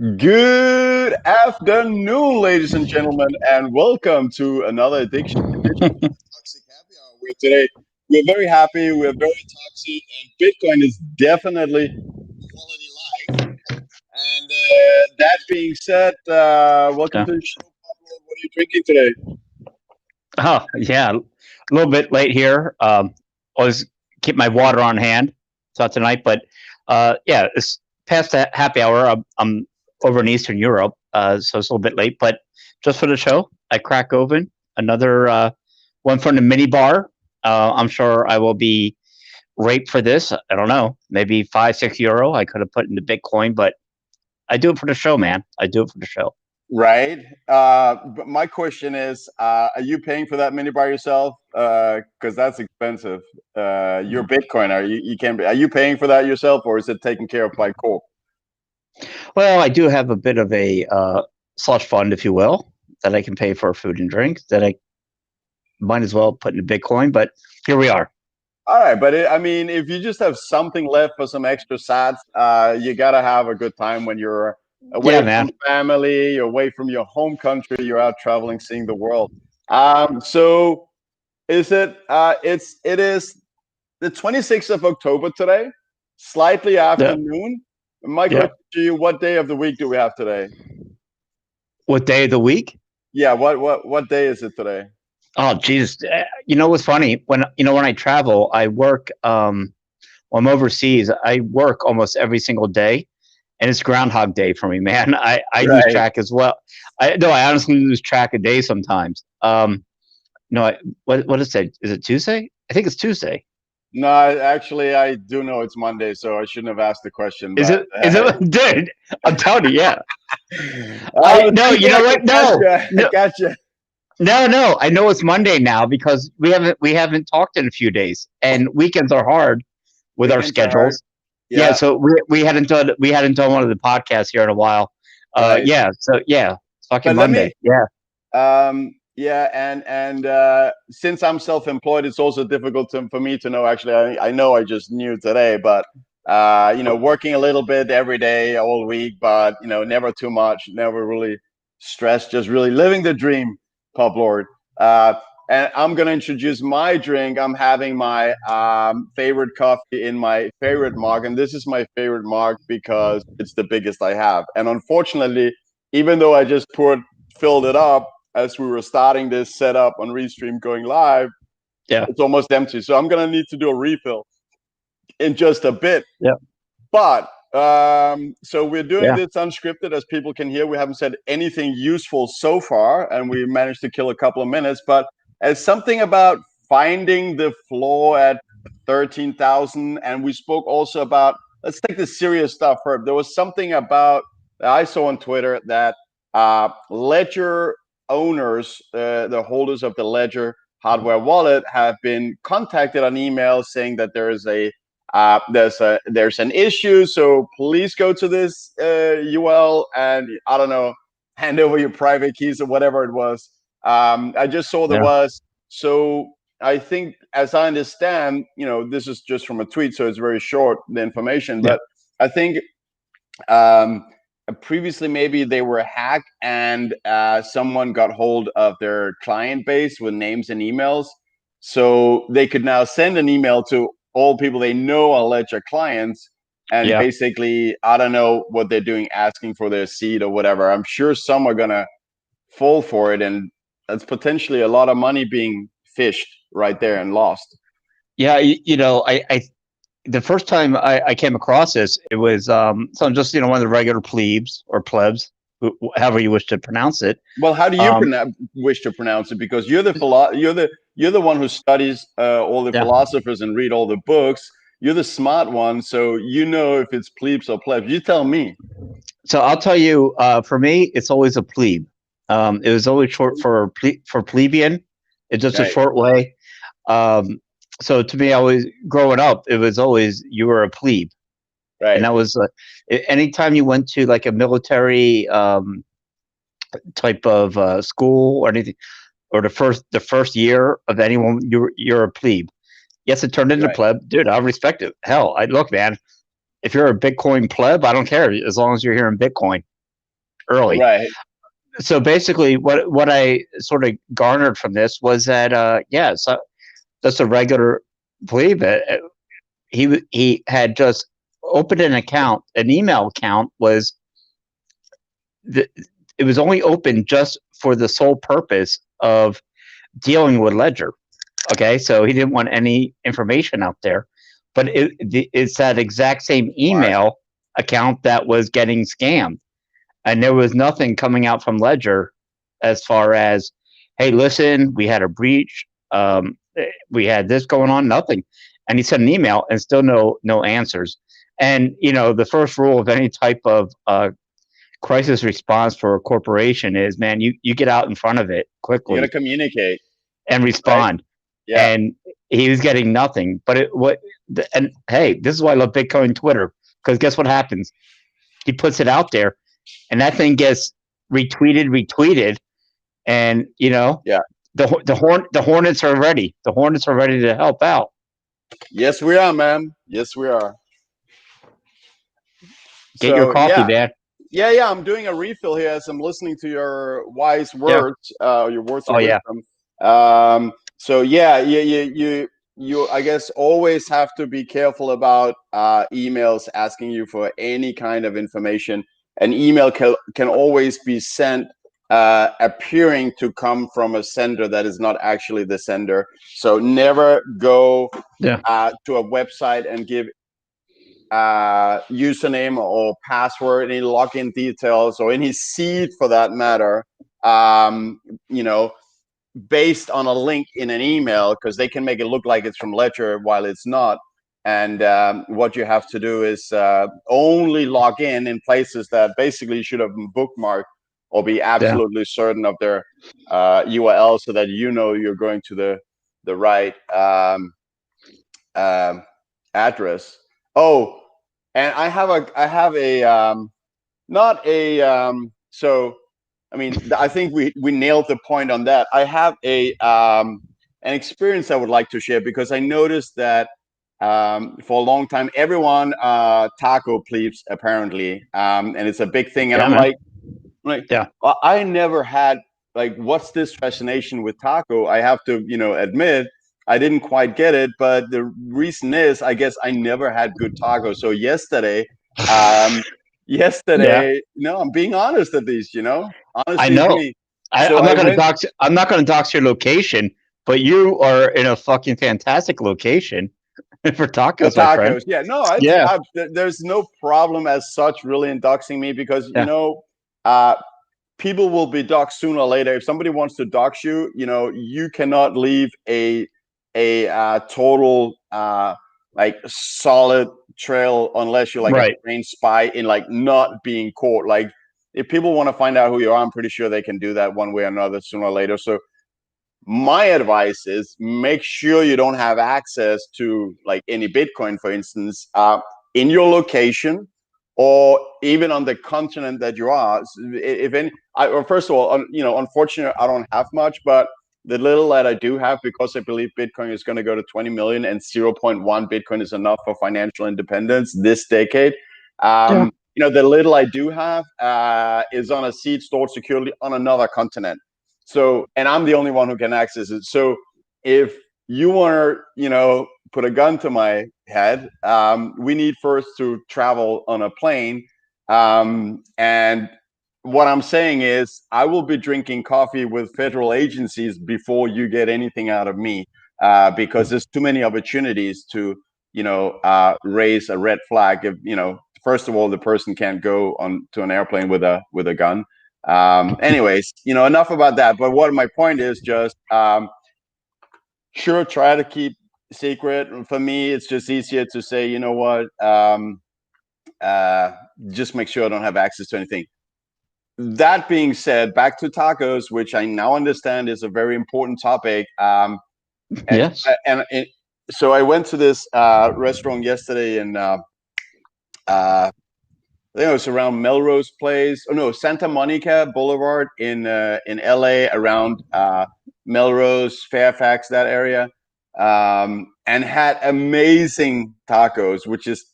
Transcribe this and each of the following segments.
Good afternoon, ladies and gentlemen, and welcome to another edition of Toxic Happy Hour. Where today we're very happy, we're very toxic, and Bitcoin is definitely quality life. And that being said, welcome Yeah. to the show, Pablo. What are you drinking today? Oh, yeah. A little bit late here. Always keep my water on hand. It's not tonight, but yeah, it's past the happy hour. I'm over in Eastern Europe, so it's a little bit late. But just for the show, I crack open another one from the mini bar. I'm sure I will be raped for this. I don't know, maybe 5, 6 euro. I could have put into Bitcoin, but I do it for the show, man. I do it for the show. Right. But my question is, are you paying for that minibar yourself? Because that's expensive. Your Bitcoin, you can't be, are you paying for that yourself, or is it taken care of by Corp? Well, I do have a bit of a slush fund, if you will, that I can pay for food and drink that I might as well put into Bitcoin. But here we are. All right, but I mean, if you just have something left for some extra sats, you gotta have a good time when you're Yeah, away man. from family, you're away from your home country, you're out traveling, seeing the world. So is it? It is the 26th of October today, slightly Yeah. afternoon. My Yeah. question to you: what day of the week do we have today? What day of the week? Yeah, what day is it today? Oh, Jesus. You know what's funny? When I travel, I work. When I'm overseas, I work almost every single day, and it's Groundhog Day for me, man. I lose Right. track as well. I honestly lose track of days sometimes. No, what is it? Is it Tuesday? I think it's Tuesday. No, actually, I do know it's Monday, so I shouldn't have asked the question. Is But it? Is it? Dude, I'm telling you, yeah. No, see, you know what? No, gotcha, no, gotcha. no. I know it's Monday now because we haven't talked in a few days, and weekends are hard with our Weekends are hard. schedules. Yeah, Yeah, so we hadn't done one of the podcasts here in a while. right. Yeah, so yeah, it's fucking But let me, Monday. Yeah, yeah, and since I'm self-employed, it's also difficult for me to know. Actually, I know I just knew today, but working a little bit every day, all week, but never too much, never really stressed, just really living the dream, Publord. Uh, and I'm gonna introduce my drink. I'm having my favorite coffee in my favorite mug, and this is my favorite mug because it's the biggest I have. And unfortunately, even though I just filled it up as we were starting this setup on Restream going live, yeah, it's almost empty. So I'm going to need to do a refill in just a bit. yeah, But so we're doing yeah, this unscripted, as people can hear. We haven't said anything useful so far, and we managed to kill a couple of minutes. But as something about finding the floor at 13,000, and we spoke also about, let's take the serious stuff, Herb. There was something about that I saw on Twitter that Ledger owners, the holders of the Ledger hardware wallet, have been contacted on email saying that there's an issue, so please go to this URL and, I don't know, hand over your private keys or whatever it was. I just saw there yeah, was. So I think, as I understand, this is just from a tweet, so it's very short, the information, yeah, but I think um, previously maybe they were hacked and someone got hold of their client base with names and emails. So they could now send an email to all people they know are Ledger clients, and yeah. basically, I don't know what they're doing, asking for their seed or whatever. I'm sure some are going to fall for it, and that's potentially a lot of money being fished right there and lost. Yeah, I the first time I came across this, it was some just one of the regular plebes or plebs, however you wish to pronounce it. Well, how do you Um, wish to pronounce it? Because you're the one who studies all the yeah. philosophers and read all the books. You're the smart one, so you know if it's plebes or plebs. You tell me. So I'll tell you, for me, it's always a plebe. It was always short for plebeian. It's just a Right, short way. Um, so to me, always growing up, it was always you were a plebe, and right, that was anytime you went to like a military type of school or anything, or the first year of anyone, you're a plebe. Yes, it turned into right. pleb, dude. I respect it. Hell, I look, man. If you're a Bitcoin pleb, I don't care as long as you're here in Bitcoin. early. Right. So basically, what I sort of garnered from this was that yeah, so just a regular believe it. He had just opened an account, an email account was the, it was only open just for the sole purpose of dealing with Ledger. Okay, so he didn't want any information out there, but it's that exact same Smart. email account that was getting scammed, and there was nothing coming out from Ledger as far as, hey, listen, we had a breach, we had this going on, nothing, and he sent an email and still no answers. And the first rule of any type of crisis response for a corporation is, man, you get out in front of it You got to quickly communicate, and right? respond. Yeah. And he was getting nothing. But and hey, this is why I love Bitcoin Twitter, because guess what happens? He puts it out there, and that thing gets retweeted, and Yeah. the Hornets are ready. The Hornets are ready to help out. Yes, we are, man. Yes, we are. Get your So coffee, yeah, man. yeah. I'm doing a refill here as I'm listening to your wise Yeah. words, your words of Oh yeah. wisdom. So yeah, you I guess always have to be careful about emails asking you for any kind of information. An email can always be sent appearing to come from a sender that is not actually the sender. So never go Yeah. to a website and give username or password, any login details, or any seed for that matter, um, you know, based on a link in an email, because they can make it look like it's from Ledger while it's not. And what you have to do is only log in places that basically you should have bookmarked, or be Yeah. absolutely certain of their URL, so that you're going to the right um, address. Oh, and I have a not a so I mean, I think we nailed the point on that. I have an experience I would like to share, because I noticed that for a long time everyone taco plebes apparently, and it's a big thing. And Yeah, I'm man. like, Yeah. well, I never had, like, what's this fascination with taco? I have to, admit, I didn't quite get it. But the reason is, I guess I never had good tacos. So um, Yeah. yesterday, no, I'm being honest at least, I honesty is know. me. I, So I'm I not going to went dox. I'm not going to dox your location, but you are in a fucking fantastic location for for tacos, my friend. tacos. Yeah, no, Yeah. there's no problem as such really in doxing me, because, Yeah. uh, people will be doxxed sooner or later. If somebody wants to dox you, you cannot leave a total like solid trail, unless you're like a Right. trained spy in, like, not being caught. Like, if people want to find out who you are, I'm pretty sure they can do that one way or another sooner or later. So my advice is, make sure you don't have access to, like, any Bitcoin, for instance, in your location, or even on the continent that you are. If any, well, first of all, unfortunately, I don't have much, but the little that I do have, because I believe Bitcoin is going to go to 20 million, and zero point 0.1 Bitcoin is enough for financial independence this decade. Yeah. The little I do have is on a seed stored securely on another continent. So, and I'm the only one who can access it. So if you want to, put a gun to my head, we need first to travel on a plane. And what I'm saying is, I will be drinking coffee with federal agencies before you get anything out of me, because there's too many opportunities to, raise a red flag. If, first of all, the person can't go on to an airplane with a gun. Anyways, enough about that. But what my point is, just sure, try to keep secret. For me, it's just easier to say, what, just make sure I don't have access to anything. That being said, back to tacos, which I now understand is a very important topic. And Yes. so I went to this restaurant yesterday in I think it was around Melrose Place. Oh no, Santa Monica Boulevard in LA, around Melrose, Fairfax, that area, and had amazing tacos. Which is,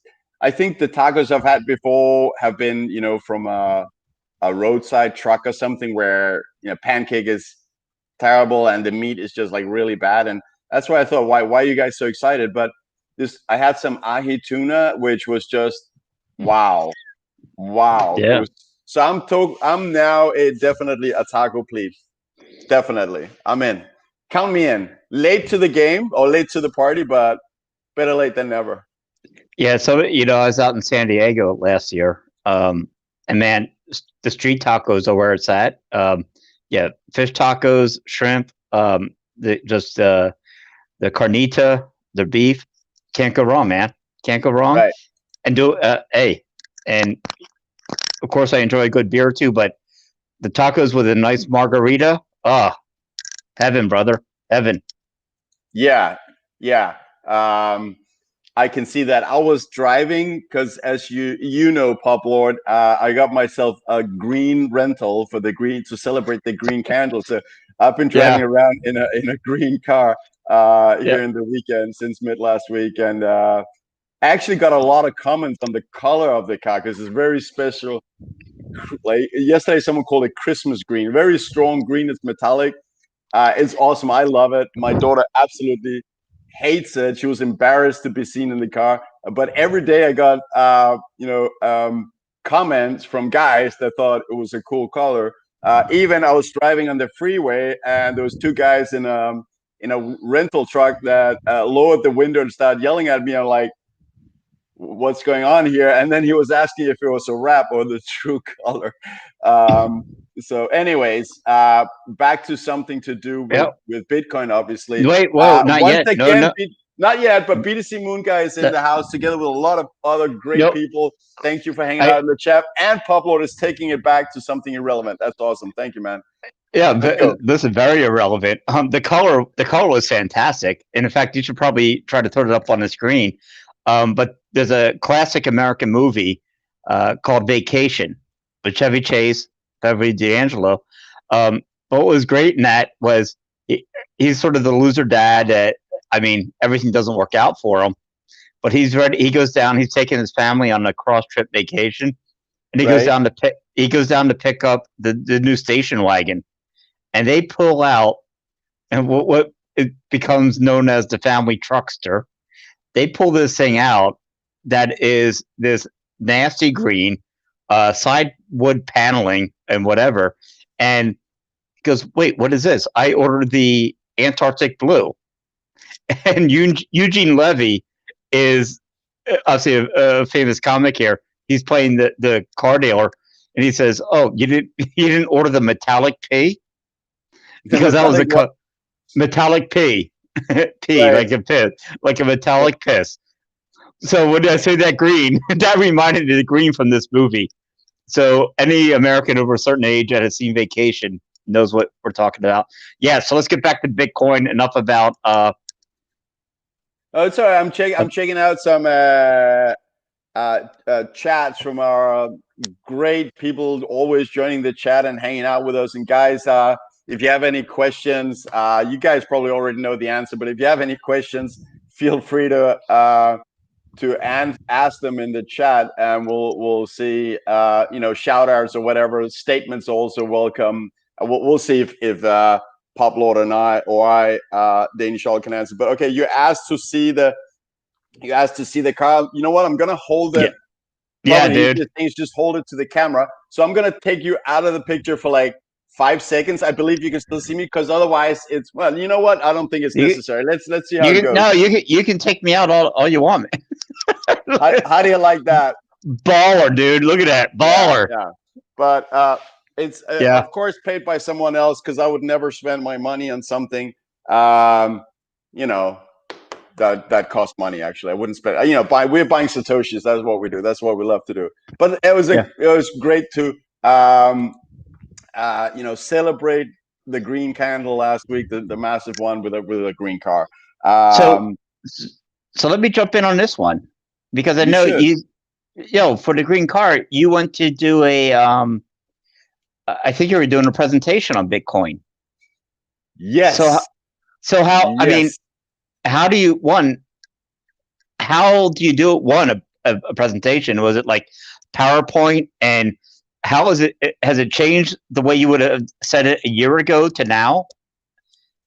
I think the tacos I've had before have been, from a roadside truck or something where pancake is terrible and the meat is just like really bad. And that's why I thought, why are you guys so excited? But I had some ahi tuna, which was just wow. It Yeah. was so I'm now definitely a taco please. Definitely. I'm in. Count me in. Late to the game or late to the party, but better late than never. Yeah. So, I was out in San Diego last year. And man, the street tacos are where it's at. Yeah. Fish tacos, shrimp, the carnita, the beef. Can't go wrong, man. Can't go wrong. Right. And and of course I enjoy a good beer too, but the tacos with a nice margarita. Ah, heaven, brother. Heaven. Yeah. Yeah. I can see that. I was driving because, as you know, Publord, I got myself a green rental for the green to celebrate the green candle. So I've been driving Yeah. around in a green car Yeah. here in the weekend since mid last week, and I actually got a lot of comments on the color of the car because it's very special. Like yesterday, someone called it Christmas green, very strong green. It's metallic. It's awesome. I love it. My daughter absolutely hates it. She was embarrassed to be seen in the car. But every day I got, comments from guys that thought it was a cool color. Even I was driving on the freeway and there was two guys in a rental truck that lowered the window and started yelling at me. I'm like, what's going on here? And then he was asking if it was a wrap or the true color. Um, so, anyways, back to something to do Yep. with Bitcoin, obviously. Wait, whoa, not Once yet. No, again, no. not yet, but BTC Moon Guy is in That, the house together with a lot of other great nope. people. Thank you for hanging I out in the chat. And Publord is taking it back to something irrelevant. That's awesome. Thank you, man. Yeah, Let's go. this is very irrelevant. The color was fantastic, and in fact, you should probably try to throw it up on the screen. But there's a classic American movie called Vacation with Chevy Chase, Beverly D'Angelo. What was great in that was he's sort of the loser dad. I mean, everything doesn't work out for him, but he's ready. He goes down. He's taking his family on a cross trip vacation, and Right. he goes down to pick up the new station wagon, and they pull out and what it becomes known as the family truckster. They pull this thing out that is this nasty green, side wood paneling and whatever, and goes, wait, what is this? I ordered the Antarctic blue, and Eugene Levy is obviously a famous comic here. He's playing the car dealer, and he says, "Oh, you didn't order the metallic P The because that was metallic what? metallic P, P Right. like a piss, like a metallic piss." So when I say that green, that reminded me of the green from this movie. So any American over a certain age that has seen Vacation knows what we're talking about. Yeah. So let's get back to Bitcoin. Enough about. Oh, sorry. I'm checking out some chats from our great people always joining the chat and hanging out with us. And guys, if you have any questions, you guys probably already know the answer, but if you have any questions, feel free to ask them in the chat, and we'll see. Shout outs or whatever statements are also welcome. We'll see if Publord and I Danish Hodl can answer. But okay, you asked to see the car. You know what? I'm gonna hold Yeah, it. yeah, Probably the dude. easiest thing is just hold it to the camera. So I'm gonna take you out of the picture for like 5 seconds. I believe you can still see me because otherwise it's well. You know what? I don't think it's You, necessary. Let's see how it goes. no, you can take me out all you want, man. How do you like that? Baller, dude. Look at that. Yeah, Baller. yeah. But it's Yeah. of course paid by someone else because I would never spend my money on something. Um, you know that costs money. Actually, I wouldn't spend. We're buying satoshis. That's what we do. That's what we love to do. But Yeah. it was great to celebrate the green candle last week, the massive one with a green car. So, Um, so let me jump in on this one because I you know should. for the green card, you went to do I think you were doing a presentation on Bitcoin. So, Yes. so how, I mean, Yes. how do you do it? A presentation? Was it like PowerPoint and how is it? Has it changed the way you would have said it a year ago to now?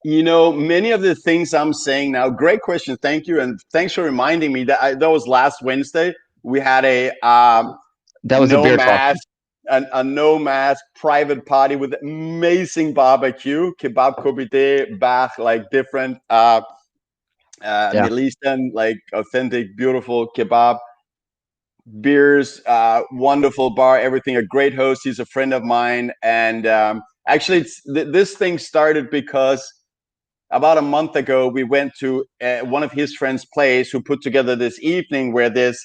Many of the things I'm saying now, great question. Thank you. And thanks for reminding me that was last Wednesday. We had a That was a no beer talk. mask, a no mask private party with amazing barbecue, kebab kopite, bach, like different Yeah. Middle Eastern, like authentic, beautiful kebab, beers, wonderful bar, everything. A great host. He's a friend of mine. And actually, this thing started because about a month ago, we went to one of his friends' place who put together this evening where this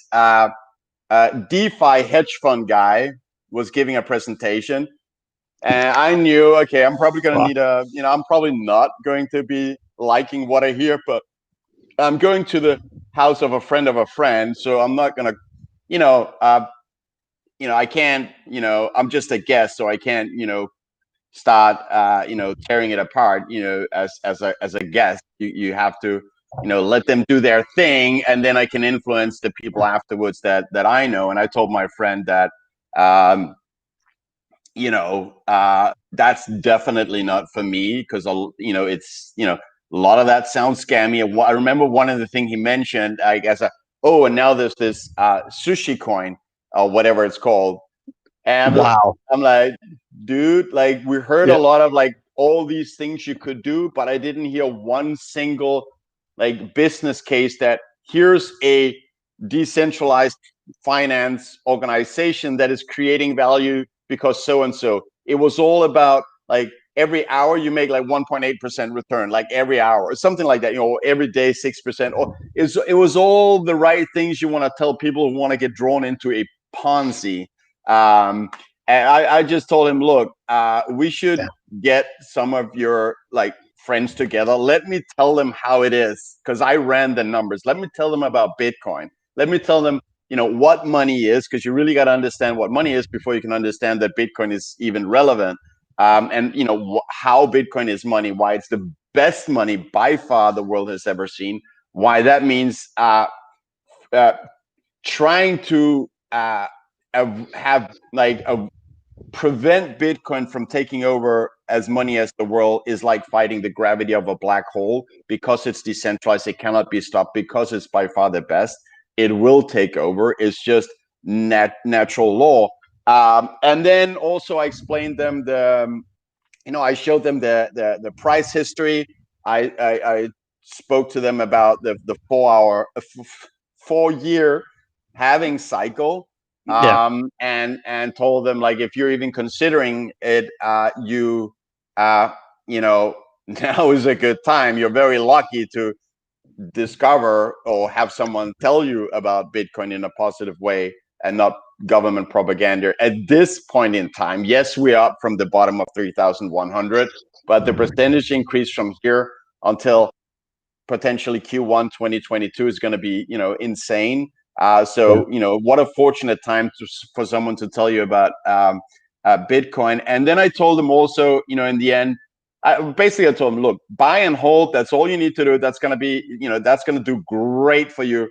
DeFi hedge fund guy was giving a presentation. And I knew, okay, I'm probably going to Wow. need I'm probably not going to be liking what I hear, but I'm going to the house of a friend of a friend. So I'm not going to, I can't, I'm just a guest. So I can't, start tearing it apart as a guest. You have to let them do their thing, and then I can influence the people afterwards that I know. And I told my friend that um that's definitely not for me, because it's a lot of that sounds scammy. I remember one of the things he mentioned, I guess, and now there's this sushi coin or whatever it's called. And Wow. I'm like, dude, like we heard a Yeah. lot of like all these things you could do, but I didn't hear one single like business case that here's a decentralized finance organization that is creating value because so and so. It was all about like every hour you make like 1.8% return, like every hour or something like that, every day 6%. Or it was all the right things you want to tell people who want to get drawn into a Ponzi. And I just told him, look, we should Yeah. get some of your like friends together. Let me tell them how it is, because I ran the numbers. Let me tell them about Bitcoin. Let me tell them, what money is, because you really got to understand what money is before you can understand that Bitcoin is even relevant. And how Bitcoin is money, why it's the best money by far the world has ever seen. Why that means uh, trying to have like prevent Bitcoin from taking over as money as the world is like fighting the gravity of a black hole. Because it's decentralized, it cannot be stopped. Because it's by far the best, it will take over. It's just natural law. And then also I explained them I showed them the price history. I spoke to them about the 4 year halving cycle, Yeah. and told them, like, if you're even considering it, uh, you know now is a good time. You're very lucky to discover or have someone tell you about Bitcoin in a positive way and not government propaganda. At this point in time, yes, we are up from the bottom of 3,100, but the percentage increase from here until potentially Q1 2022 is going to be, insane. Yeah. What a fortunate time for someone to tell you about Bitcoin. And then I told them also, in the end, I told them, look, buy and hold. That's all you need to do. That's going to be, that's going to do great for you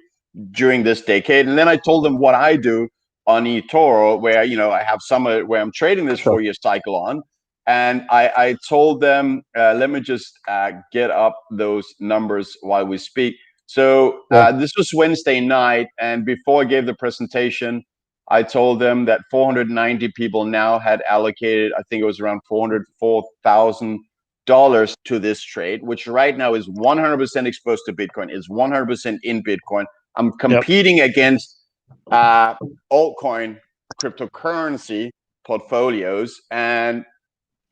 during this decade. And then I told them what I do on eToro, where, I have some where I'm trading this Sure. 4 year cycle on. And I told them, let me just get up those numbers while we speak. So Yeah. this was Wednesday night. And before I gave the presentation, I told them that 490 people now had allocated, I think it was around $404,000 to this trade, which right now is 100% exposed to Bitcoin, is 100% in Bitcoin. I'm Yep. competing against altcoin cryptocurrency portfolios. And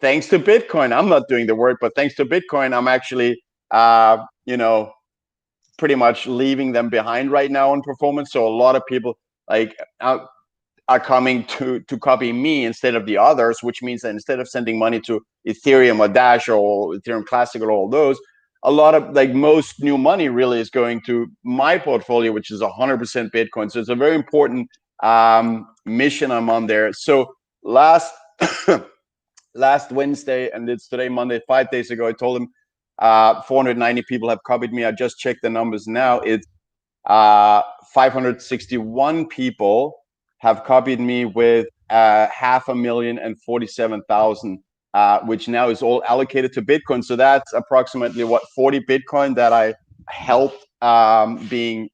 thanks to Bitcoin, I'm not doing the work, but thanks to Bitcoin, I'm actually, pretty much leaving them behind right now on performance. So a lot of people like are coming to copy me instead of the others, which means that instead of sending money to Ethereum or Dash or Ethereum Classic or all those, a lot of like most new money really is going to my portfolio, which is 100% Bitcoin. So it's a very important mission I'm on there. So last last Wednesday, and it's today Monday, 5 days ago, I told them 490 people have copied me. I just checked the numbers now. It's 561 people have copied me with 547,000, which now is all allocated to Bitcoin. So that's approximately what 40 Bitcoin that I helped being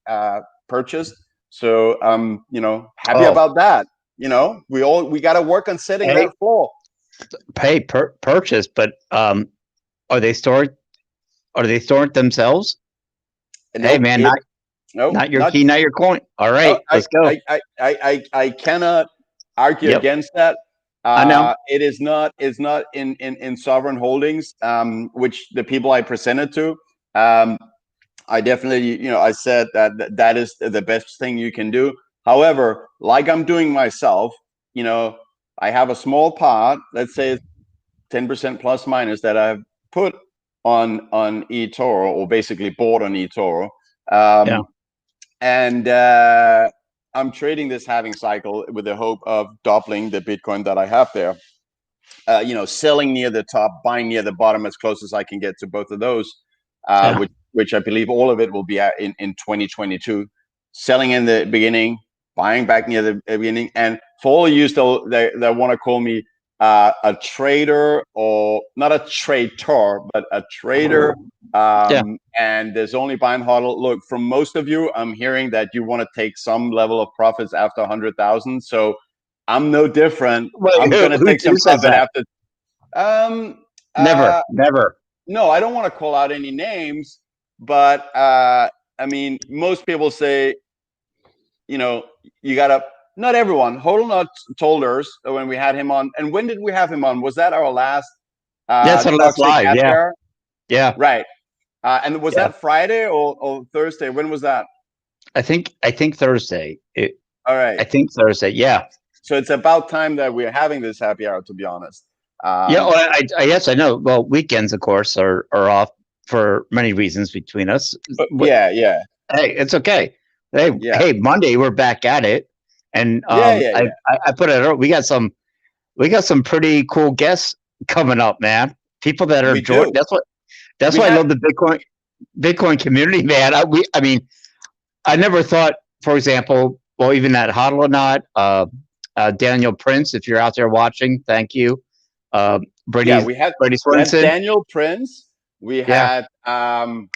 purchased. So happy Oh, about that. We got to work on setting hey, that floor. purchase, but are they stored? Are they stored themselves? Hey, Nope, man, it nope, not your not. key, not your coin. All Oh, right, let's go. I cannot argue Yep, against that. I know. It is not. It's not in sovereign holdings, which the people I presented to. I definitely, I said that is the best thing you can do. However, like I'm doing myself, I have a small part. Let's say it's 10% plus minus that I've put on eToro, or basically bought on eToro. Yeah, And I'm trading this halving cycle with the hope of doubling the Bitcoin that I have there. Selling near the top, buying near the bottom as close as I can get to both of those, yeah, which I believe all of it will be at in 2022. Selling in the beginning, buying back near the beginning. And for all of you that want to call me a trader, or not a traitor, but a trader, yeah. and there's only buy and hodl. Look, from most of you, I'm hearing that you want to take some level of profits after 100,000. So I'm no different. Wait, I'm who, gonna who take some who says profit that? after. Um. Never, never. No, I don't want to call out any names, but I mean, most people say, you gotta. Not everyone. Hodl told us when we had him on. And when did we have him on? Was that our last That's our last toxic live. happy Yeah, hour? yeah, Right. And was yeah. that Friday or Thursday? When was that? I think Thursday. All right. I think Thursday. Yeah, So it's about time that we're having this happy hour. To be honest. yeah. Um, Well, yes, I know. Well, weekends, of course, are off for many reasons between us. but yeah, yeah, Hey, it's okay. Hey, yeah, hey, Monday we're back at it, and yeah, yeah, yeah. I put it. We got some pretty cool guests coming up, man. People that are We joined. do. That's We why I had love the Bitcoin community, man. I mean, I never thought, for example, well, even that Hodl or not, Daniel Prince, if you're out there watching, thank you. yeah, Brady we had Swenson, Daniel Prince, we yeah, had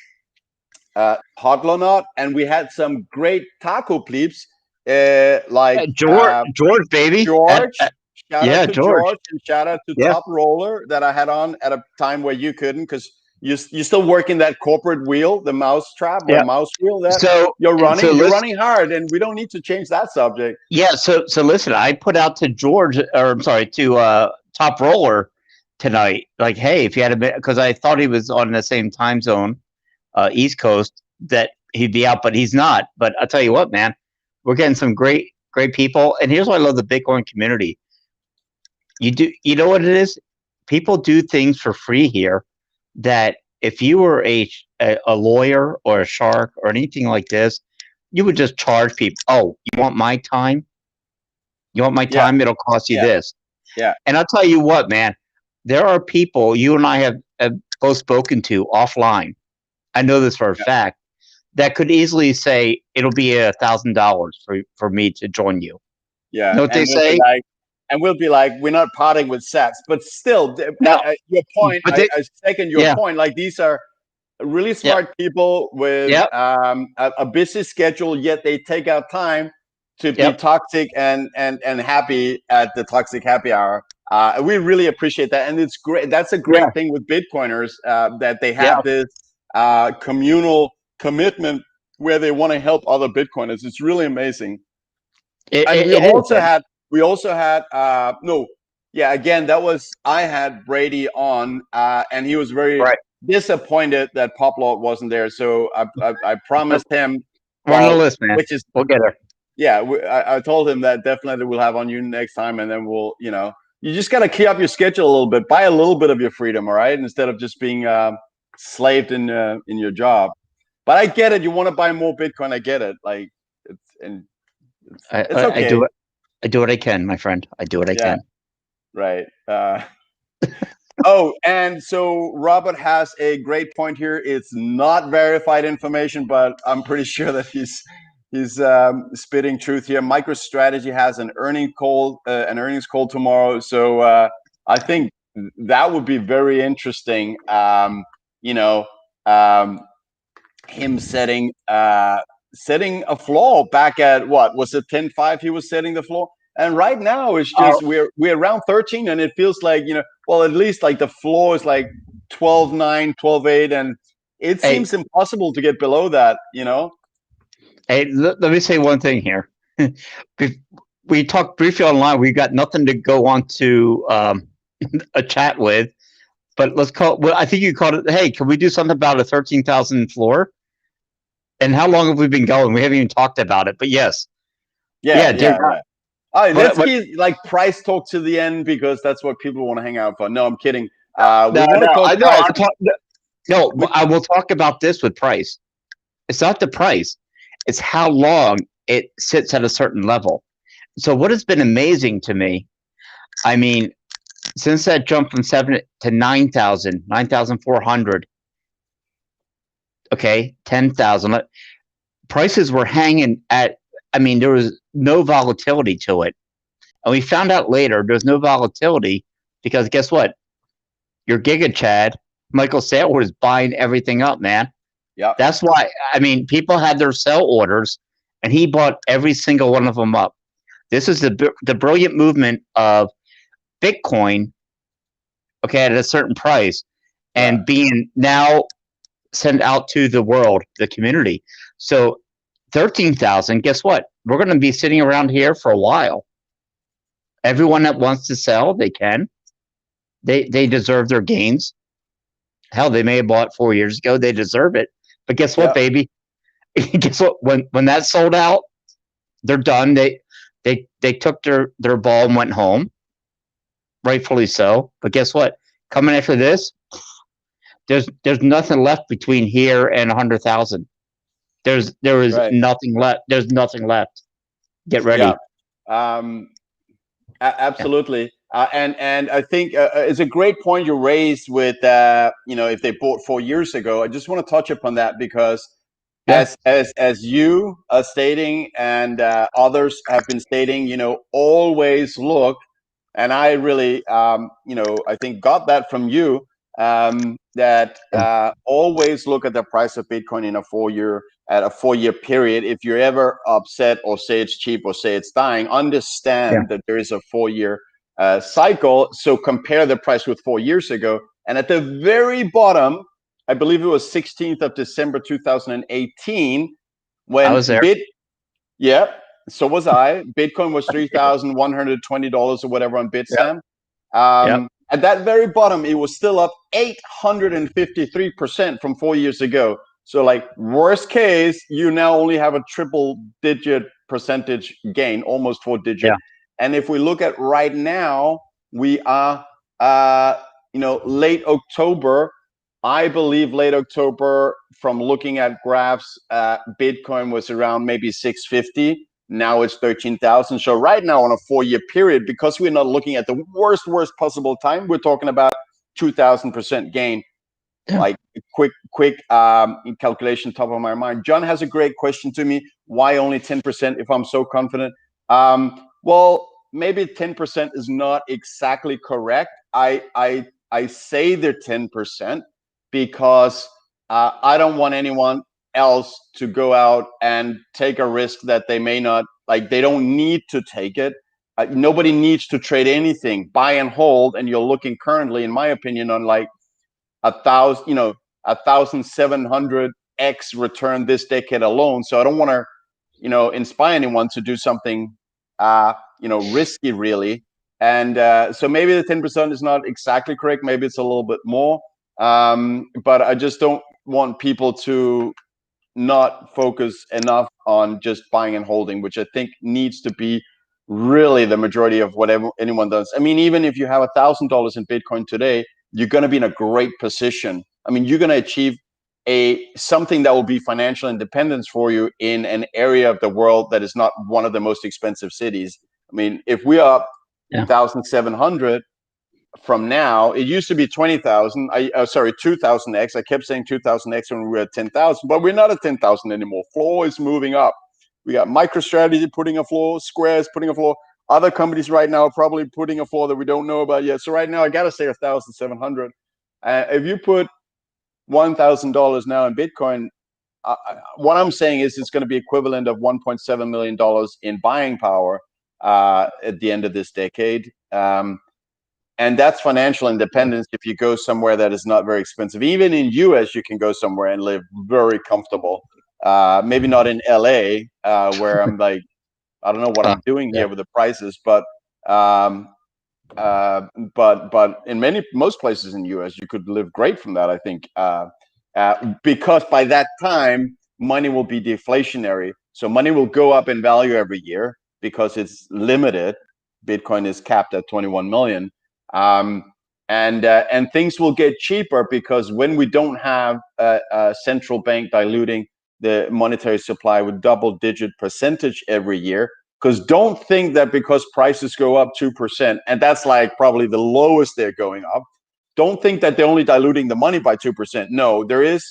Hodl, and we had some great taco plebes, like George, baby, George. Shout out yeah, to George, George, and shout out to yeah, Top Roller that I had on at a time where you couldn't, because you still working that corporate wheel, the mouse trap or yeah. mouse wheel that So you're and so running. You're listen, running hard, and we don't need to change that subject. yeah, so listen, I put out to George, or I'm sorry, to Top Roller tonight. Like, hey, if you had a bit, because I thought he was on the same time zone, East Coast, that he'd be out, but he's not. But I'll tell you what, man, we're getting some great people, and here's why I love the Bitcoin community. You know what it is? People do things for free here that if you were a lawyer or a shark or anything like this, you would just charge people. Oh, you want my time? You want my Yeah, time? It'll cost you yeah, this. yeah, And I'll tell you what, man, there are people you and I have both spoken to offline. I know this for a yeah. fact that could easily say it'll be $1,000 for me to join you. Yeah, Know what they say? we'll be like, we're not parting with sets, but still, No, your point, but I second your yeah, point. Like, these are really yeah, smart people with yeah, a busy schedule, yet they take out time to be yep, toxic and happy at the toxic happy hour. We really appreciate that, and it's great. That's a yeah, great thing with Bitcoiners, that they yeah. have this communal commitment where they want to help other Bitcoiners. It's really amazing. It, And it, it is, man. we also had no, yeah, again, that was, I had Brady on, and he was very Right. disappointed that Publord wasn't there. So I promised him, We're on the well, list, man. which is, We'll get her. yeah, I told him that definitely we'll have on you next time, and then we'll, you just got to key up your schedule a little bit, buy a little bit of your freedom, all right, instead of just being slaved in your job. But I get it, you want to buy more Bitcoin, I get it, like, it's I do okay. it. I do what I can, my friend. I do what I Yeah. can. Right. Oh, and so Robert has a great point here. It's not verified information, but I'm pretty sure that He's spitting truth here. MicroStrategy has an earnings call tomorrow, so I think that would be very interesting. You know, um, him setting a floor back at what was it 10.5? He was setting the floor, and right now it's just we're around 13, and it feels like well, at least like the floor is like 12.9, 12.8, and it seems impossible to get below that. Hey, let me say one thing here. We talked briefly online. We got nothing to go on to a chat with, but let's call. Well, I think you called it. Hey, can we do something about a 13,000 floor? And how long have we been going? We haven't even talked about it. But yes, yeah. All right, let's what, keep like price talk to the end because that's what people want to hang out for. No, I'm kidding. We no, want to no, talk I know. price. No, I will talk about this with price. It's not the price; it's how long it sits at a certain level. So, what has been amazing to me, I mean, since that jump from 7 to 9,000, 9,400, okay, 10,000, prices were hanging at. I mean, there was no volatility to it, and we found out later there's no volatility because guess what? Your Giga Chad, Michael Saylor, is buying everything up, man. Yeah. That's why, I mean, people had their sell orders, and he bought every single one of them up. This is the brilliant movement of Bitcoin, okay, at a certain price, and being now sent out to the world, the community. So 13,000, guess what? We're going to be sitting around here for a while. Everyone that wants to sell, they can. They deserve their gains. Hell, they may have bought 4 years ago. They deserve it. But guess what, baby? Guess what? When that sold out, they're done. They took their ball and went home. Rightfully so. But guess what? Coming after this, there's nothing left between here and 100,000. There is nothing left. There's nothing left. Get ready. Yeah. Absolutely. And I think it's a great point you raised with if they bought 4 years ago. I just want to touch upon that because as you are stating and others have been stating, always look, and I really I think got that from you, that always look at the price of Bitcoin in a 4-year period. If you're ever upset or say it's cheap or say it's dying, understand that there is a 4-year cycle. So compare the price with 4 years ago. And at the very bottom, I believe it was 16th of December 2018, when I was there. So was I. Bitcoin was $3,120 or whatever on Bitstamp. At that very bottom, it was still up 853% from 4 years ago. So like worst case, you now only have a triple digit percentage gain, almost 4 digit. Yeah. And if we look at right now, we are late October. I believe late October, from looking at graphs, Bitcoin was around maybe 650. Now it's 13,000. So right now on a 4-year period, because we're not looking at the worst possible time, we're talking about 2,000% gain. Yeah. Like quick calculation top of my mind. John has a great question to me. Why only 10% if I'm so confident? Well, maybe 10% is not exactly correct. I say they're 10% because I don't want anyone else to go out and take a risk that they may not, like, they don't need to take it. Nobody needs to trade anything, buy and hold. And you're looking currently, in my opinion, on like 1,700x return this decade alone. So I don't want to, inspire anyone to do something, risky really. And so maybe the 10% is not exactly correct. Maybe it's a little bit more. But I just don't want people to not focus enough on just buying and holding, which I think needs to be really the majority of whatever anyone does. I mean, even if you have $1,000 in Bitcoin today, you're going to be in a great position. I mean, you're going to achieve something that will be financial independence for you in an area of the world that is not one of the most expensive cities. I mean, if we are 1,700 from now, it used to be 20,000. 2,000x. I kept saying 2,000x when we were at 10,000, but we're not at 10,000 anymore. Floor is moving up. We got MicroStrategy putting a floor, Square is putting a floor. Other companies right now are probably putting a floor that we don't know about yet. So right now, I gotta say 1,700. If you put $1,000 now in Bitcoin, what I'm saying is it's going to be equivalent of $1.7 million in buying power at the end of this decade. And that's financial independence if you go somewhere that is not very expensive. Even in US, you can go somewhere and live very comfortable. Maybe not in LA, where I'm like, I don't know what I'm doing here with the prices, but but in most places in the US, you could live great from that, I think, because by that time, money will be deflationary. So money will go up in value every year because it's limited. Bitcoin is capped at 21 million. And things will get cheaper because when we don't have a central bank diluting the monetary supply with double-digit percentage every year, because don't think that because prices go up 2%, and that's like probably the lowest they're going up, don't think that they're only diluting the money by 2%. No, there is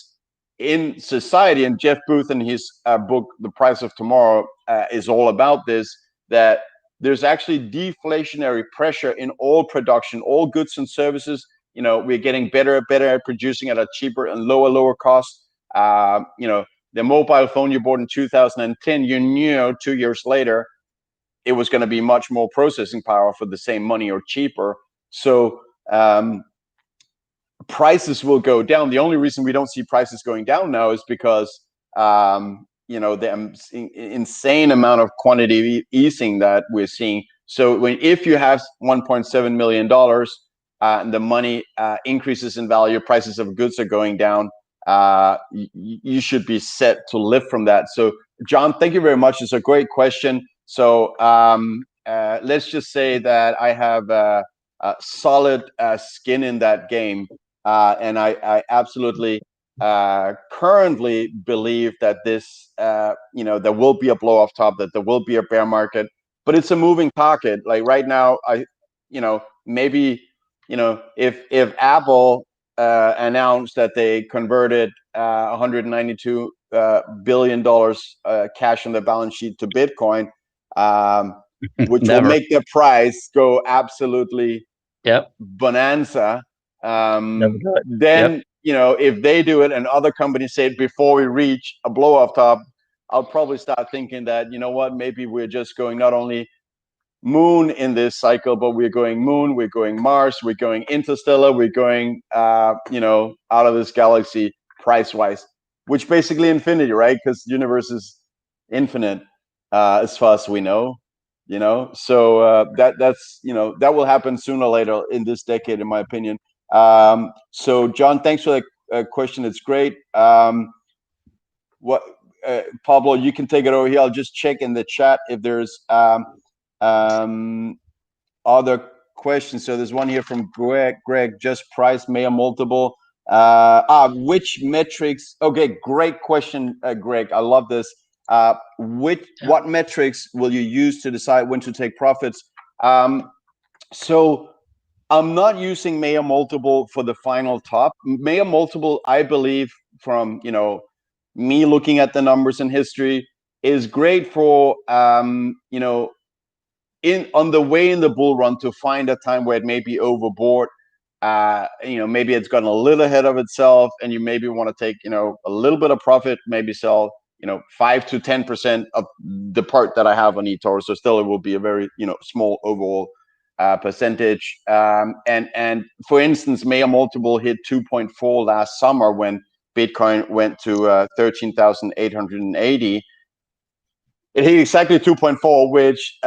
in society, and Jeff Booth in his book, The Price of Tomorrow, is all about this, that there's actually deflationary pressure in all production, all goods and services. You know, we're getting better at producing at a cheaper and lower cost. You know, the mobile phone you bought in 2010, you knew 2 years later it was going to be much more processing power for the same money or cheaper. So prices will go down. The only reason we don't see prices going down now is because you know, the insane amount of quantity easing that we're seeing. So if you have $1.7 million and the money increases in value, prices of goods are going down, you should be set to live from that. So John, thank you very much. It's a great question. So let's just say that I have a solid skin in that game, and I absolutely currently believe that this, you know, there will be a blow off top, that there will be a bear market, but it's a moving target. Like right now, you know, maybe, you know, if Apple announced that they converted $192 billion cash on the balance sheet to Bitcoin, which will make the price go absolutely bonanza. Then, you know, if they do it and other companies say it before we reach a blow off top, I'll probably start thinking that, you know what, maybe we're just going not only moon in this cycle, but we're going moon, we're going Mars, we're going interstellar, we're going, you know, out of this galaxy price wise, which basically infinity, right? Because the universe is infinite as far as we know, you know. So that's, you know, that will happen sooner or later in this decade, in my opinion. So John, thanks for that question. It's great. What Pablo, you can take it over here. I'll just check in the chat if there's other questions. So there's one here from Greg, just price, Mayer multiple. Which metrics? Okay, great question, Greg. I love this. What metrics will you use to decide when to take profits? So I'm not using Mayer multiple for the final top. Mayer multiple, I believe, from, you know, me looking at the numbers in history, is great for you know, on the way in the bull run to find a time where it may be overbought. You know, maybe it's gotten a little ahead of itself, and you maybe want to take, you know, a little bit of profit, maybe sell, you know, 5 to 10% of the part that I have on eToro. So still, it will be a very, you know, small overall percentage. And for instance, Mayer multiple hit 2.4 last summer when Bitcoin went to 13,880. It hit exactly 2.4, which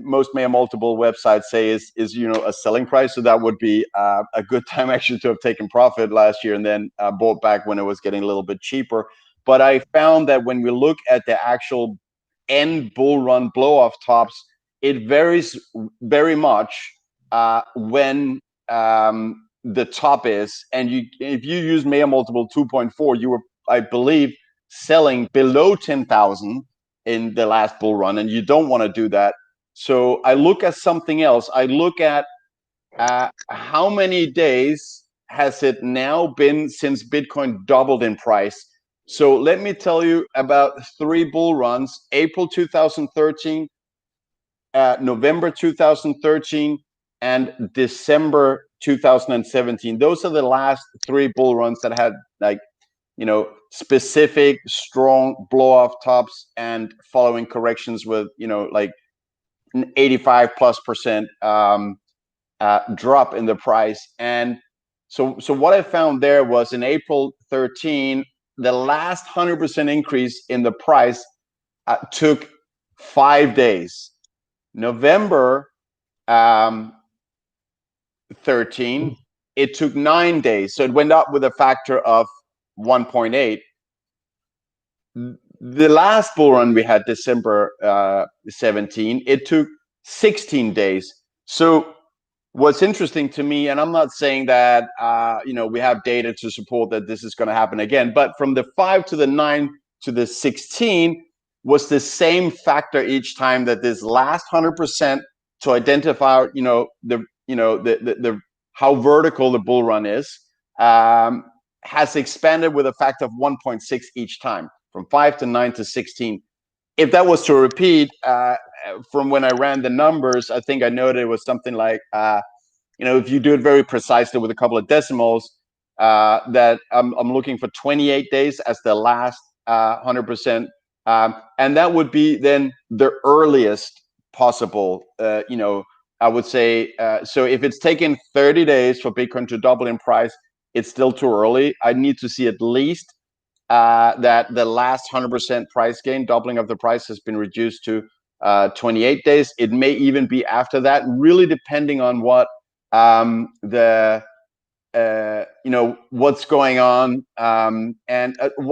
most Mayer multiple websites say is, you know, a selling price. So that would be a good time actually to have taken profit last year and then bought back when it was getting a little bit cheaper. But I found that when we look at the actual end bull run blow off tops, it varies very much when the top is. And if you use Mayer multiple 2.4, you were, I believe, selling below 10,000 in the last bull run, and you don't want to do that. So I look at something else. I look at how many days has it now been since Bitcoin doubled in price. So let me tell you about 3 bull runs: April 2013, November 2013, and December 2017. Those are the last 3 bull runs that had like, specific strong blow off tops and following corrections with, like an 85 plus percent drop in the price. And so what I found there was in April 13, the last 100% increase in the price took 5 days. November 13, it took 9 days. So it went up with a factor of 1.8. The last bull run we had, December 17, it took 16 days. So what's interesting to me, and I'm not saying that we have data to support that this is going to happen again, but from the 5 to the 9 to the 16 was the same factor each time, that this last 100% to identify the how vertical the bull run is, has expanded with a factor of 1.6 each time, from 5 to 9 to 16. If that was to repeat, from when I ran the numbers, I think I noted it was something like, if you do it very precisely with a couple of decimals, that I'm looking for 28 days as the last 100%. And that would be then the earliest possible, I would say. So if it's taken 30 days for Bitcoin to double in price, it's still too early. I need to see at least that the last 100% price gain, doubling of the price, has been reduced to 28 days. It may even be after that, really depending on what what's going on. And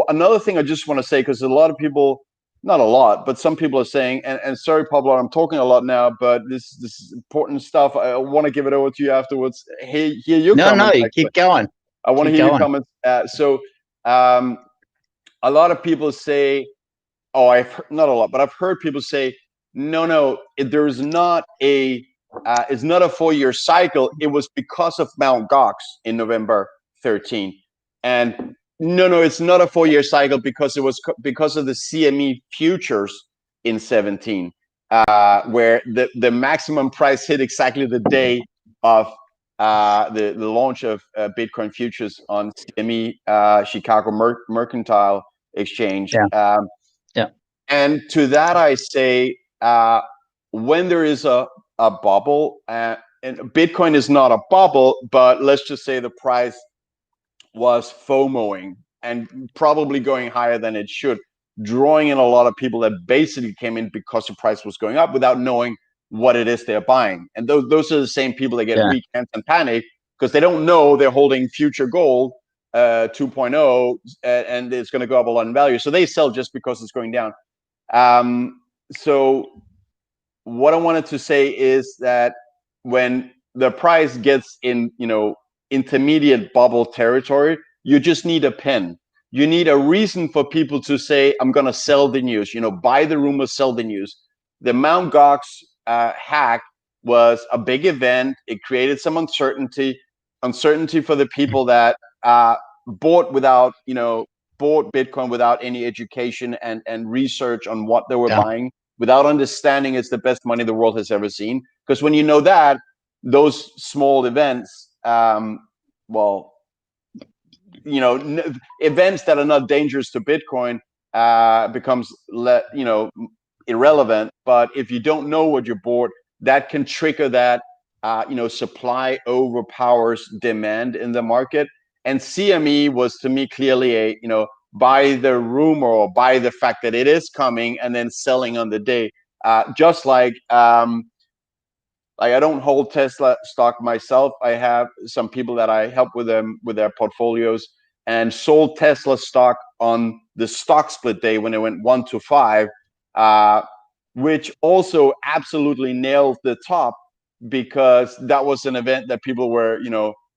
another thing I just want to say, because a lot of people, not a lot, but some people are saying, and sorry, Publord, I'm talking a lot now, but this is important stuff. I want to give it over to you afterwards. Hear your comments. No, you keep going. I want to hear your comments. A lot of people say, I've heard, not a lot, but I've heard people say, no, there's not it's not a 4-year cycle. It was because of Mt. Gox in November 13. And no, it's not a 4-year cycle, because it was because of the CME futures in 17, where the maximum price hit exactly the day of the launch of Bitcoin futures on CME, Chicago Mercantile Exchange. Yeah. And to that I say, when there is a bubble, and Bitcoin is not a bubble, but let's just say the price was FOMOing and probably going higher than it should, drawing in a lot of people that basically came in because the price was going up without knowing what it is they're buying. And those are the same people that get weak hands and panic, because they don't know they're holding future gold 2.0, and it's going to go up a lot in value. So they sell just because it's going down. So what I wanted to say is that when the price gets in, intermediate bubble territory, you just need a pen. You need a reason for people to say, I'm going to sell the news, buy the rumor, sell the news. The Mt. Gox hack was a big event. It created some uncertainty for the people that bought Bitcoin without any education and research on what they were buying, without understanding it's the best money the world has ever seen. Because when you know that, those small events, events that are not dangerous to Bitcoin, becomes irrelevant. But if you don't know what you bought, that can trigger that supply overpowers demand in the market. And CME was, to me, clearly a buy the rumor or buy the fact that it is coming, and then selling on the day. Just like I don't hold Tesla stock myself. I have some people that I help with them with their portfolios, and sold Tesla stock on the stock split day when it went 1 to 5, which also absolutely nailed the top, because that was an event that people were,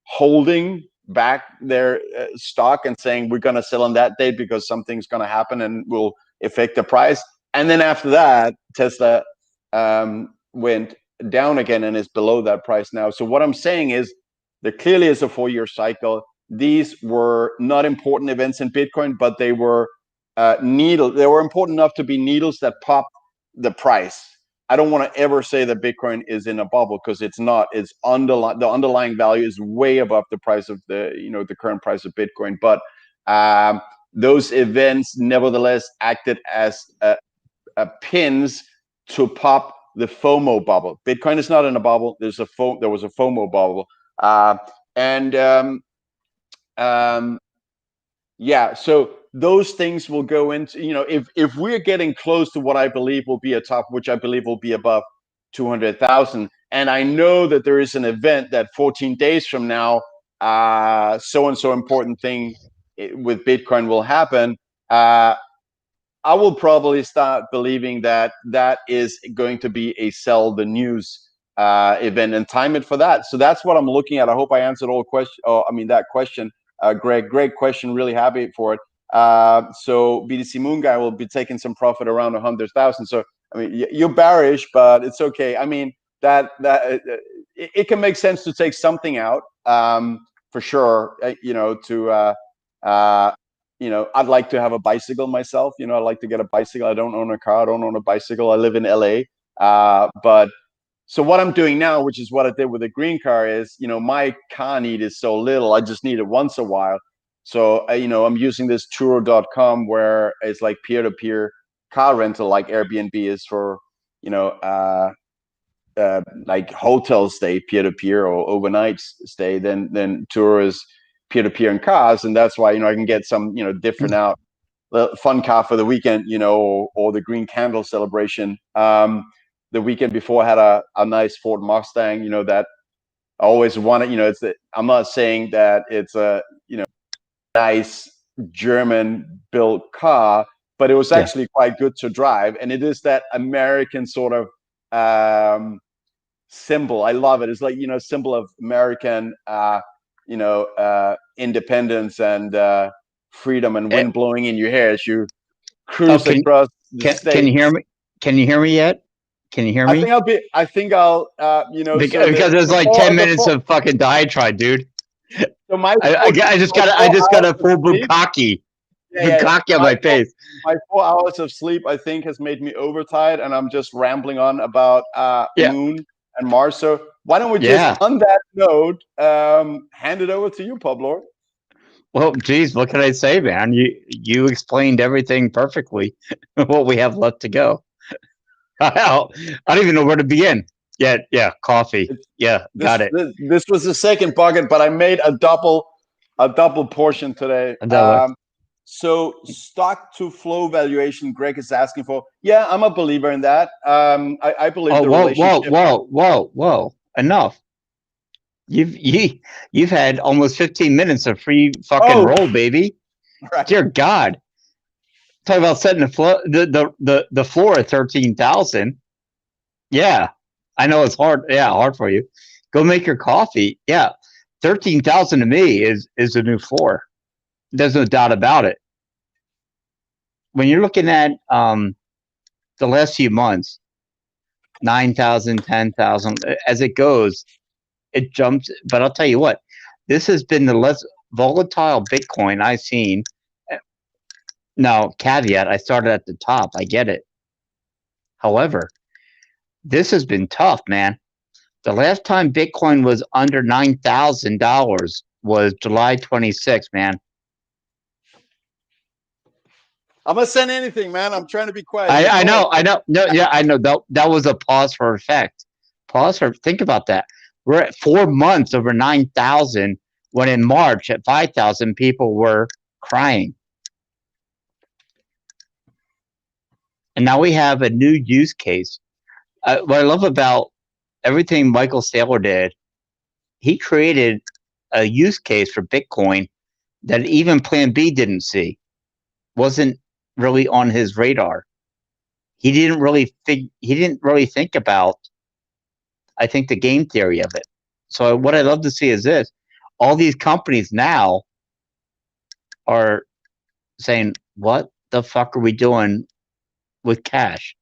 holding back their stock and saying, we're going to sell on that day because something's going to happen and will affect the price. And then after that, Tesla went down again and is below that price now. So what I'm saying is, there clearly is a 4-year cycle. these were not important events in Bitcoin, but they were needle. They were important enough to be needles that pop the price. I don't want to ever say that Bitcoin is in a bubble, because it's not. It's the underlying value is way above the price of the current price of Bitcoin. But those events nevertheless acted as pins to pop the FOMO bubble. Bitcoin is not in a bubble. There was a FOMO bubble, and yeah. So those things will go into, if we're getting close to what I believe will be a top, which I believe will be above 200,000, and I know that there is an event that 14 days from now, so and so important thing with Bitcoin will happen. I will probably start believing that that is going to be a sell the news event, and time it for that. So that's what I'm looking at. I hope I answered all question. That question, Greg. Great question. Really happy for it. So BTC Moon Guy will be taking some profit around 100,000. So I mean, you're bearish, but it's okay. I mean, it can make sense to take something out, for sure. I'd like to have a bicycle myself. I'd like to get a bicycle. I don't own a car. I don't own a bicycle. I live in LA. But so what I'm doing now, which is what I did with the green car, is, my car need is so little. I just need it once a while. So, I'm using this toThe, where it's like peer-to-peer car rental, like Airbnb is for, like hotel stay, peer-to-peer, or overnight stay. Then tour is peer-to-peer in cars, and that's why I can get some different out fun car for the weekend, or the green candle celebration. The weekend before, I had a nice Ford Mustang, that I always wanted. I'm not saying that it's a nice German built car, but it was actually quite good to drive, and it is that American sort of symbol. I love it. It's like, symbol of American, independence and freedom, and wind blowing in your hair as you cruise across the state. Can you hear me? Can you hear me yet? Can you hear me? I think I'll, because there's like 10 minutes of fucking diatribe, dude. So I just got a full bukkake. Bukkake on my face. My 4 hours of sleep, I think, has made me overtired, and I'm just rambling on about Moon and Mars. So why don't we just, on that note, hand it over to you, Publord? Well, geez, what can I say, man? You explained everything perfectly. What we have left to go. I don't even know where to begin. Yeah, coffee. Got it. This was the second bucket, but I made a double portion today. So stock to flow valuation, Greg is asking for. Yeah, I'm a believer in that. I believe the relationship. Whoa! Enough. You've had almost 15 minutes of free fucking roll, baby. Right. Dear God. Talk about setting the floor at 13,000. Yeah, I know it's hard. Yeah, hard for you. Go make your coffee. Yeah, 13,000 to me is a new floor. There's no doubt about it. When you're looking at the last few months, 9,000, 10,000, as it goes, it jumps. But I'll tell you what, this has been the less volatile Bitcoin I've seen. Now, caveat, I started at the top. I get it. However, this has been tough, man. The last time Bitcoin was under $9,000 was July 26th, man. I'm not saying anything, man. I'm trying to be quiet. I know. No, yeah, I know. That was a pause for effect. Think about that. We're at 4 months over 9,000, when in March at 5,000, people were crying. And now we have a new use case. What I love about everything Michael Saylor did, he created a use case for Bitcoin that even Plan B didn't see. Wasn't really on his radar. He didn't really think about, I think, the game theory of it. So what I'd love to see is this. All these companies now are saying, what the fuck are we doing with cash?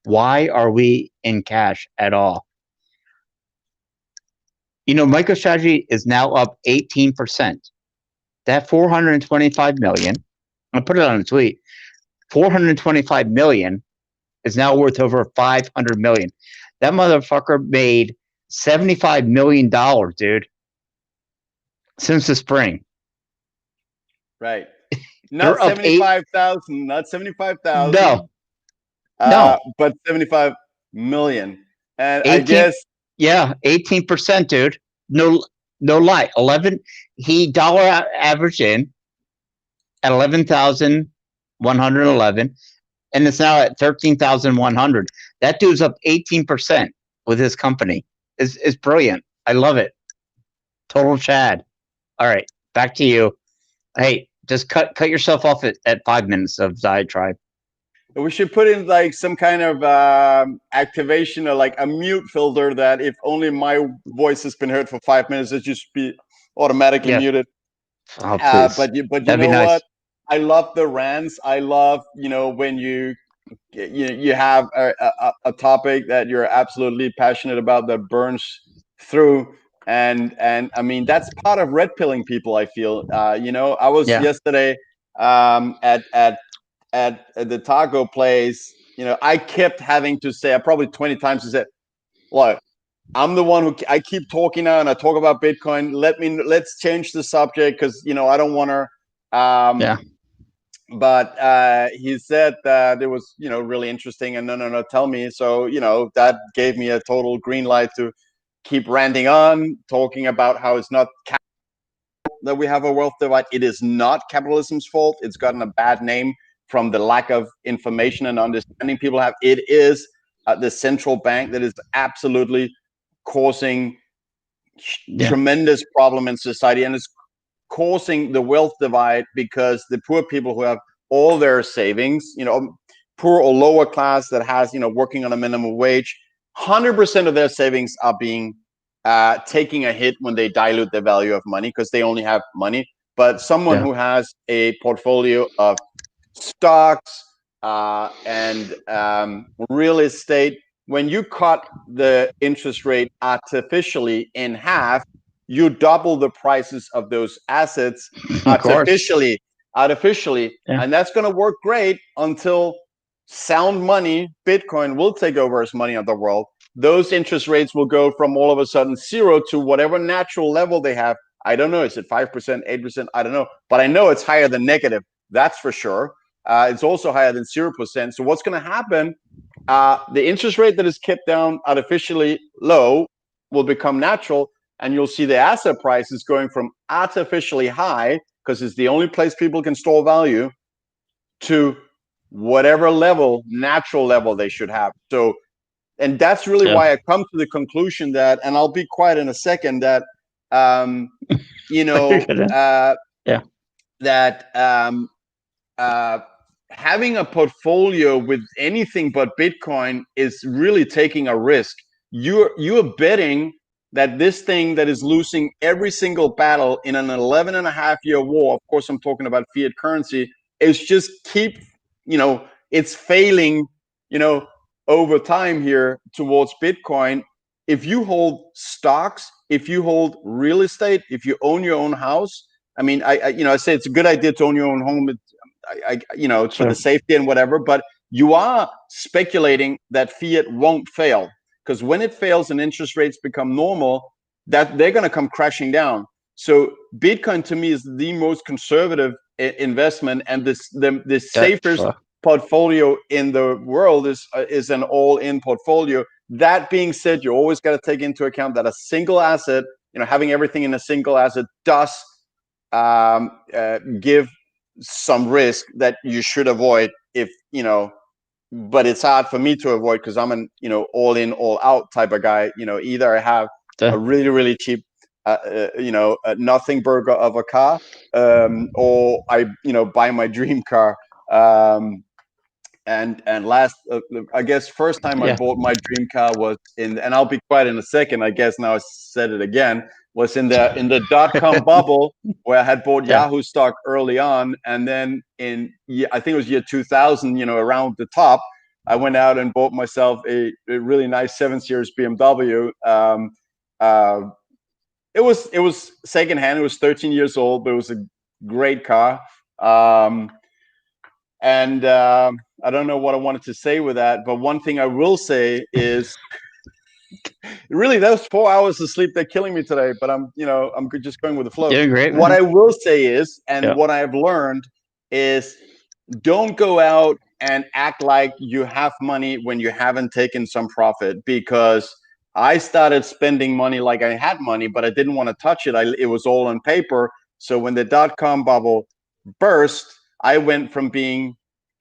Why are we in cash at all? MicroStrategy is now up 18%. that 425 million, I put it on a tweet, 425 million is now worth over 500 million. That motherfucker made $75 million, dude, since the spring. Right. Not They're up eight. 75,000, not 75,000, No, no, but 75 million. And I 18. guess, Yeah, 18%, dude. No, no lie. 11. He dollar averaged in at 11,111, and it's now at 13,100. That dude's up 18% with his company. Is brilliant. I love it. Total Chad. All right, back to you. Hey, just cut yourself off at 5 minutes of diatribe. we should put in like some kind of activation or like a mute filter that if only my voice has been heard for 5 minutes, it just be automatically Yeah. muted. Oh, please. But you That'd be know nice. what? I love the rants. I love, when you have a topic that you're absolutely passionate about that burns through, and I mean that's part of red pilling people. I feel, I was Yeah. yesterday at the taco place. I kept having to say, I probably 20 times to say, look, I'm the one who I keep talking now, and I talk about Bitcoin. Let's change the subject because I don't want to. Yeah. But he said that it was really interesting, and no, tell me. So that gave me a total green light to keep ranting on, talking about how it's not that we have a wealth divide. It is not capitalism's fault. It's gotten a bad name from the lack of information and understanding people have. It is the central bank that is absolutely causing tremendous problem in society, and it's causing the wealth divide because the poor people who have all their savings, poor or lower class that has, working on a minimum wage, 100% of their savings are being taking a hit when they dilute the value of money because they only have money. But someone who has a portfolio of stocks and real estate, when you cut the interest rate artificially in half, you double the prices of those assets Of course. artificially, Yeah. and that's going to work great until sound money, Bitcoin, will take over as money of the world. Those interest rates will go from all of a sudden zero to whatever natural level they have. I don't know. Is it 5%, 8%? I don't know. But I know it's higher than negative. That's for sure. It's also higher than 0%. So what's going to happen? The interest rate that is kept down artificially low will become natural, and you'll see the asset prices going from artificially high, because it's the only place people can store value, to whatever level, natural level they should have. So, and that's really why I come to the conclusion that, and I'll be quiet in a second, that, Yeah. that having a portfolio with anything but Bitcoin is really taking a risk. You're betting that this thing that is losing every single battle in an 11 and a half year war, of course I'm talking about fiat currency, is just it's failing, over time here towards Bitcoin. If you hold stocks, if you hold real estate, if you own your own house, I mean, I say it's a good idea to own your own home. For the safety and whatever, but you are speculating that fiat won't fail, because when it fails and interest rates become normal, that they're going to come crashing down. So Bitcoin to me is the most conservative investment, and the safest portfolio in the world is an all-in portfolio. That being said, you always got to take into account that a single asset, having everything in a single asset does give some risk that you should avoid, if but it's hard for me to avoid because I'm an all in all out type of guy. Either I have a really really cheap a nothing burger of a car, or I buy my dream car. And last, I guess first time I bought my dream car was and I'll be quiet in a second, I guess now I said it again, was in the dot-com bubble, where I had bought Yahoo stock early on, and then I think it was year 2000, around the top, I went out and bought myself a really nice 7 Series BMW. It was secondhand. It was 13 years old, but it was a great car. And I don't know what I wanted to say with that, but one thing I will say is really those 4 hours of sleep, they're killing me today, but I'm just going with the flow. Doing great, What man. I will say is, and Yeah. what I've learned is, don't go out and act like you have money when you haven't taken some profit, because I started spending money like I had money, but I didn't want to touch it. It was all on paper. So when the dot-com bubble burst, I went from being,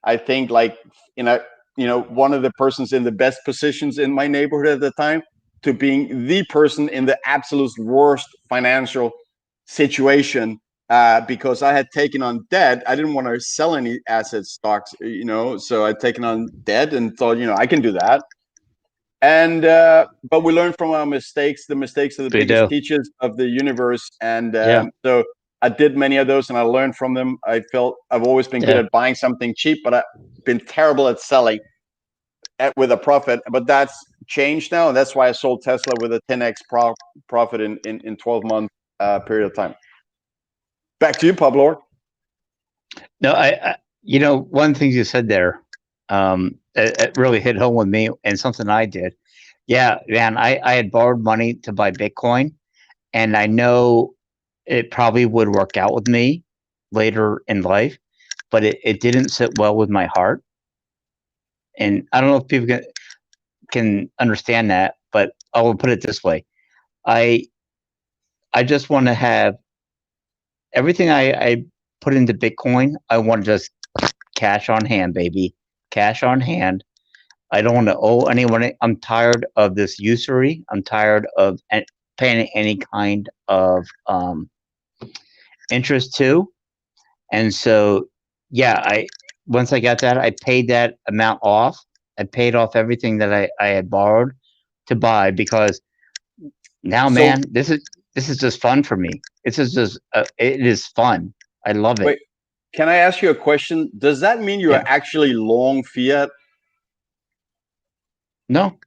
I think, like, one of the persons in the best positions in my neighborhood at the time, to being the person in the absolute worst financial situation, because I had taken on debt. I didn't want to sell any assets, stocks, so I'd taken on debt and thought, I can do that. And but we learn from our mistakes. The mistakes are the We biggest do. teachers of the universe. And Yeah. so I did many of those, and I learned from them. I felt I've always been good Yeah. at buying something cheap, but I've been terrible at selling with a profit. But that's changed now, and that's why I sold Tesla with a 10x profit in 12-month period of time. Back to you, Publord. No, one thing you said there, it really hit home with me, and something I did. Yeah, man, I had borrowed money to buy Bitcoin, and I know it probably would work out with me later in life, but it didn't sit well with my heart. And I don't know if people can understand that, but I will put it this way. I I just want to have everything I put into Bitcoin. I want just cash on hand, baby. Cash on hand. I don't want to owe anyone. I'm tired of this usury. I'm tired of paying any kind of interest too. And so, yeah, once I got that, I paid that amount off. I paid off everything that I had borrowed to buy, because now, So man, this is just fun for me. It is fun. I love it. wait, can I ask you a question? Does that mean you are Yeah. actually long fiat? No,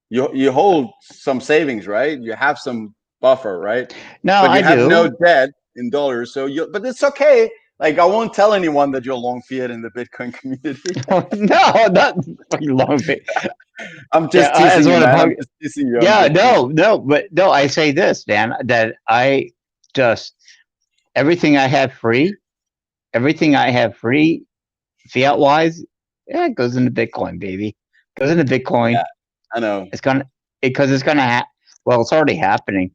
You hold some savings, right? You have some buffer, right? no, But I you have no do. debt in dollars, so but it's okay. Like, I won't tell anyone that you're long fiat in the Bitcoin community. No, not fucking long. I'm Yeah, just I teasing just you, want man. I'm to. just teasing you. I'm Yeah, just teasing no, you. no, but no. I say this, Dan, that I just everything I have free, fiat wise, yeah, it goes into Bitcoin, baby. Goes into Bitcoin. Yeah, I know. It's gonna because it's gonna well, it's already happening.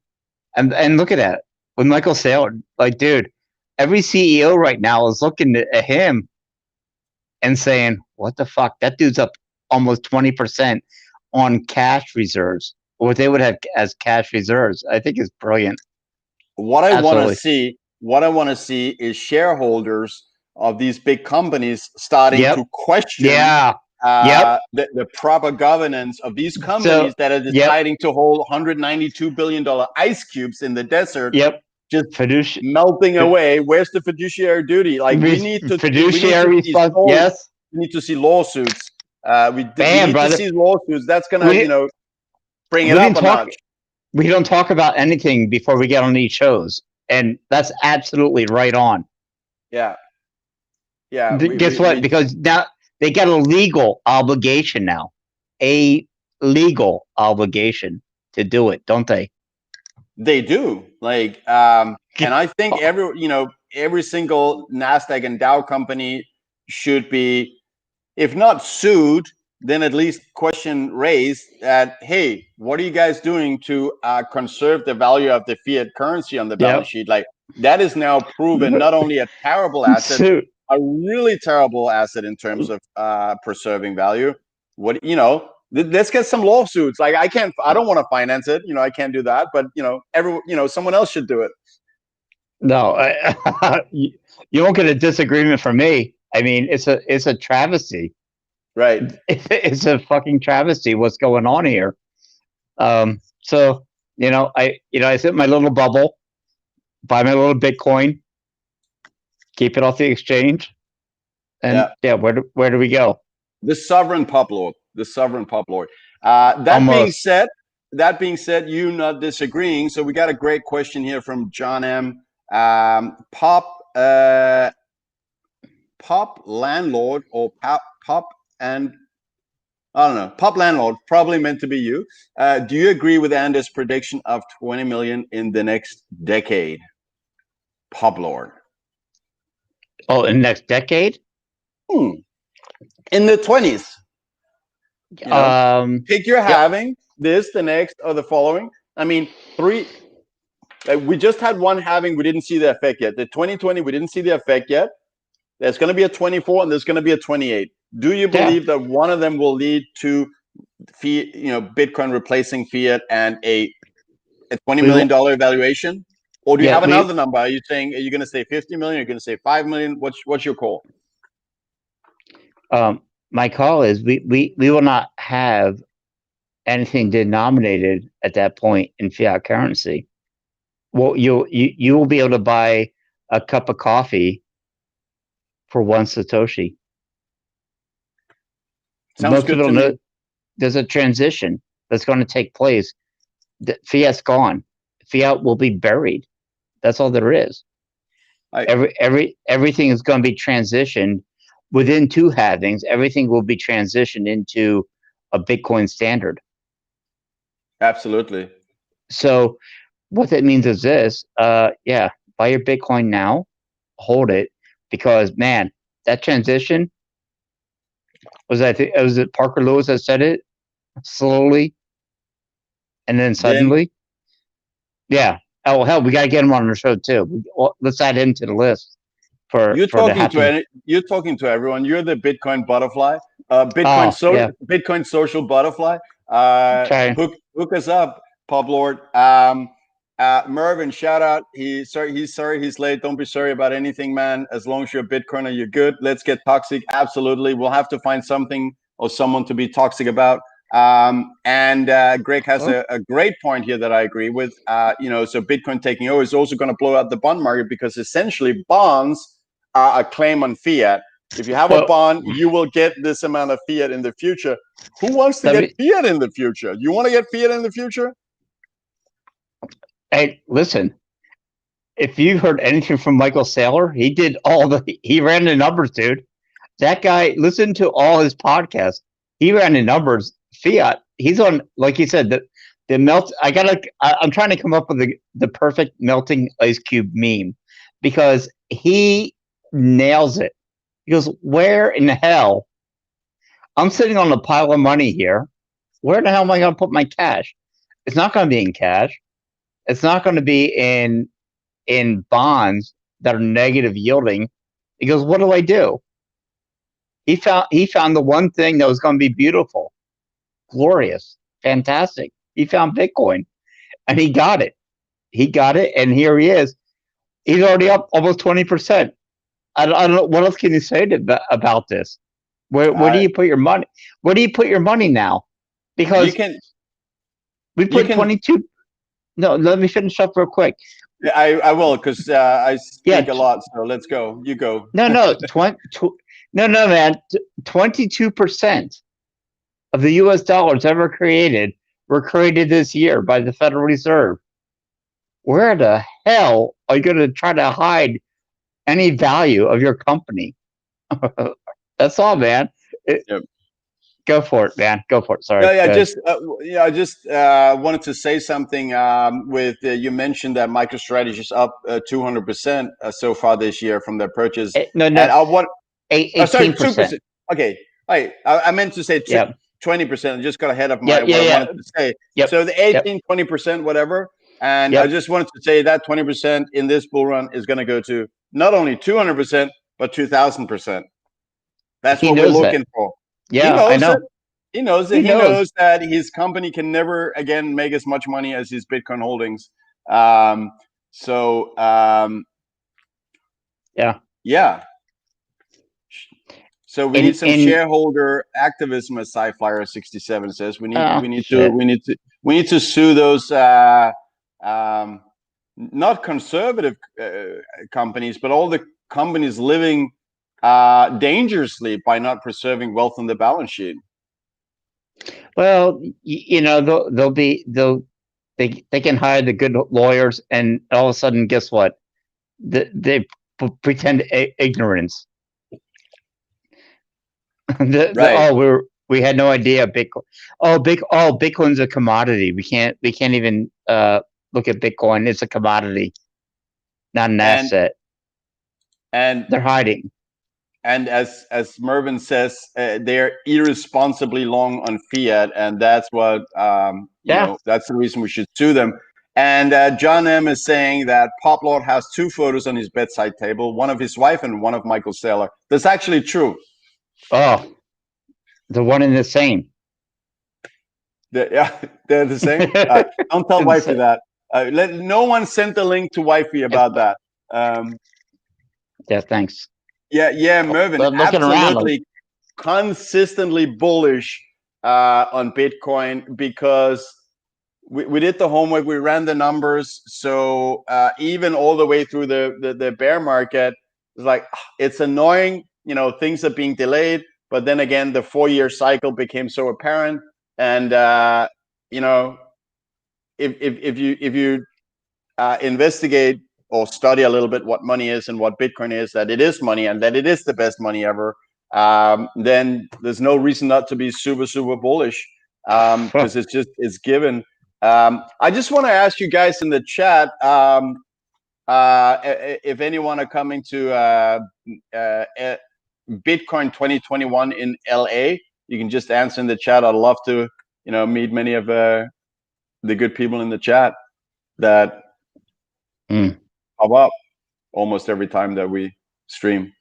And look at that with Michael Saylor. Like, dude, every CEO right now is looking at him and saying, "What the fuck? That dude's up almost 20% on cash reserves, or what they would have as cash reserves." I think is brilliant. What I want to Absolutely. see, what I want to see is shareholders of these big companies starting Yep. to question Yeah. Yep. the proper governance of these So. companies that are Yep. deciding to hold $192 billion ice cubes in the desert, Yep. just Fiduci- melting away. Where's the fiduciary duty? Like, we need to Fiduciary see response. Yes. we need to see lawsuits. We Bam, need to brother. see lawsuits. That's gonna, We bring it we up didn't a talk. notch. We don't talk about anything before we get on these shows, and that's absolutely right on. Yeah, yeah. We Guess we what? we Because now they got a legal obligation now, a legal obligation to do it, don't they? They do, like, and I think every single Nasdaq and Dow company should be, if not sued, then at least question raised that, hey, what are you guys doing to conserve the value of the fiat currency on the balance Yep. sheet? Like, that is now proven not only a terrible asset, So, a really terrible asset in terms of preserving value. Let's get some lawsuits. Like, I don't want to finance it. I can't do that. But someone else should do it. no, you won't get a disagreement from me. I mean, it's a travesty. Right. It's a fucking travesty. What's going on here? So I sit in my little bubble, buy my little Bitcoin, keep it off the exchange, and Yeah. yeah, where do we go? The sovereign Publord. The sovereign Publord. That being Almost. said, you not disagreeing. So we got a great question here from John M. Pop uh, Pop Landlord or Pop and I don't know. Pop Landlord, probably meant to be you. Do you agree with Anders' prediction of 20 million in the next decade? Publord. Oh, in the next decade? In the 20s. You know, pick your Yep. halving, this, the next, or the following. I mean, we just had one halving, we didn't see the effect yet. The 2020, we didn't see the effect yet. There's going to be a 24 and there's going to be a 28. Do you believe that one of them will lead to fiat, Bitcoin replacing fiat and a $20 million valuation? Or do you have another number? Are you going to say 50 million? Are you going to say 5 million? What's your call? My call is we will not have anything denominated at that point in fiat currency. Well, you will be able to buy a cup of coffee for 1 Satoshi. Sounds good to me. There's a transition that's going to take place. The fiat's gone. Fiat will be buried. That's all there is. Everything is going to be transitioned within 2 halvings. Everything will be transitioned into a Bitcoin standard. Absolutely. So what that means is this, buy your Bitcoin now, hold it, because man, that transition was it Parker Lewis that said it slowly and then suddenly. Yeah. Oh hell, we gotta get him on the show too. Let's add him to the list you're talking to everyone. You're the Bitcoin butterfly, Bitcoin social butterfly. Hook us up, Publord. Mervin, shout out. He's sorry he's late. Don't be sorry about anything, man. As long as you're a Bitcoiner, you're good. Let's get toxic. Absolutely. We'll have to find something or someone to be toxic about. Greg has a great point here that I agree with. So Bitcoin taking over is also going to blow out the bond market because essentially bonds are a claim on fiat. If you have a bond, you will get this amount of fiat in the future. Who wants to get fiat in the future? You want to get fiat in the future? Hey, listen. If you heard anything from Michael Saylor, he ran the numbers, dude. That guy, listen to all his podcasts. He ran the numbers. Fiat, he's on, like you said, the melt. I'm trying to come up with the perfect melting ice cube meme because he nails it. He goes, where in the hell? I'm sitting on a pile of money here. Where the hell am I going to put my cash? It's not going to be in cash. It's not going to be in bonds that are negative yielding. He goes, what do I do? He found the one thing that was going to be beautiful, glorious, fantastic. He found Bitcoin, and he got it. And here he is. He's already up almost 20%. I don't know what else can you say about this. Where do you put your money? Where do you put your money now? Because we put 22. No, let me finish up real quick. I will because I speak a lot. So let's go. You go. No, man. 22% of the U.S. dollars ever created were created this year by the Federal Reserve. Where the hell are you going to try to hide any value of your company? That's all, man. Go for it, man. Go for it. Sorry. I just wanted to say something. With you mentioned that MicroStrategy is up 200% so far this year from their purchase. 18%. 2%. Okay, I meant to say 20%. I just got ahead of what I wanted to say. So the 20%, whatever. And I just wanted to say that 20% in this bull run is going to go to not only 200% but 2,000%. That's what we're looking for. Yeah, I know. He knows it. He knows that his company can never again make as much money as his Bitcoin holdings. So we need some shareholder activism, as SciFlyer67 says. We need to sue those not conservative companies, but all the companies living dangerously by not preserving wealth on the balance sheet. Well, they can hire the good lawyers, and all of a sudden, guess what? pretend ignorance. Right. We had no idea Bitcoin. Bitcoin's a commodity. We can't even look at Bitcoin. It's a commodity, not an And asset. and They're hiding. and as Mervin says, they're irresponsibly long on fiat, and that's what Yeah. that's the reason we should sue them. And John M is saying that Publord has 2 photos on his bedside table, one of his wife and one of Michael Saylor. That's actually true. Oh, the one and the same. Yeah, they're the same. Don't tell wifey that. No one sent the link to wifey about that. Yeah, thanks. Yeah, Mervin, But looking around, absolutely consistently bullish on Bitcoin because we did the homework, we ran the numbers. So even all the way through the bear market, it's like, it's annoying, things are being delayed. But then again, the 4-year cycle became so apparent. And, if you investigate or study a little bit what money is and what Bitcoin is, that it is money and that it is the best money ever, then there's no reason not to be super, super bullish, because it's given. I just want to ask you guys in the chat, if anyone are coming to Bitcoin 2021 in LA, you can just answer in the chat. I'd love to, meet many of the good people in the chat that pop up almost every time that we stream.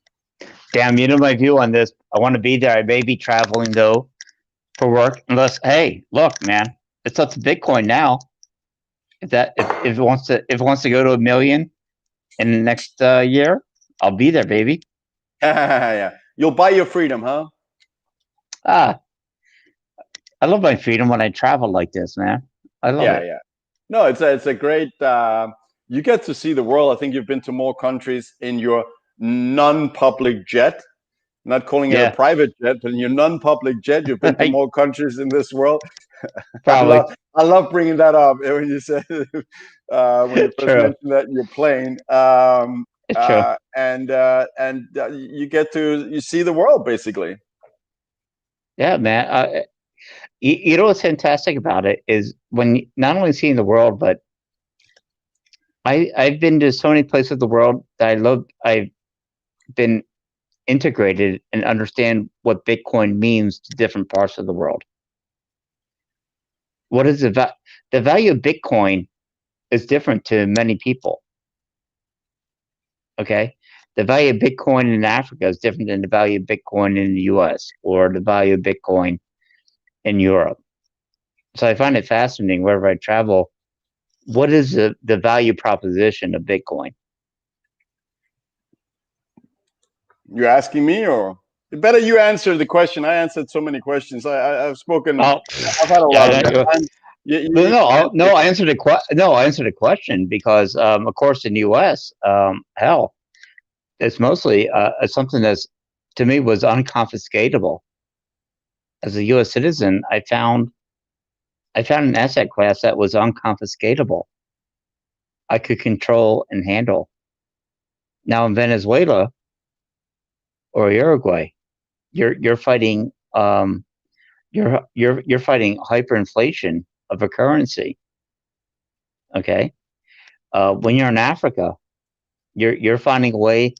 Damn, you know my view on this. I want to be there. I may be traveling though for work, unless, hey, look, man, it's up to Bitcoin now. If it wants to go to 1 million in the next year, I'll be there, baby. Yeah, you'll buy your freedom, huh? I love my freedom when I travel like this, man. I love it. Yeah. No, it's a great. You get to see the world. I think you've been to more countries in your non-public jet. Not calling it a private jet, but in your non-public jet, you've been to more countries in this world. Probably. I love bringing that up when you said when you first mentioned that you're playing. It's true. And you see the world basically. Yeah, man. You know what's fantastic about it is when not only seeing the world, but I've been to so many places of the world that I love. I've been integrated and understand what Bitcoin means to different parts of the world. What is the value of Bitcoin is different to many people. Okay, the value of Bitcoin in Africa is different than the value of Bitcoin in the U.S. or the value of Bitcoin in Europe. So I find it fascinating wherever I travel. What is the value proposition of Bitcoin? You're asking me, or better you answer the question. I answered so many questions. I've spoken. Oh, I've had a lot of your time. I answered a question because, of course, in the U.S., hell, it's mostly something that's to me was unconfiscatable. As a U.S. citizen, I found an asset class that was unconfiscatable. I could control and handle. Now in Venezuela or Uruguay, you're fighting you're fighting hyperinflation of a currency. Okay, when you're in Africa, you're finding a way.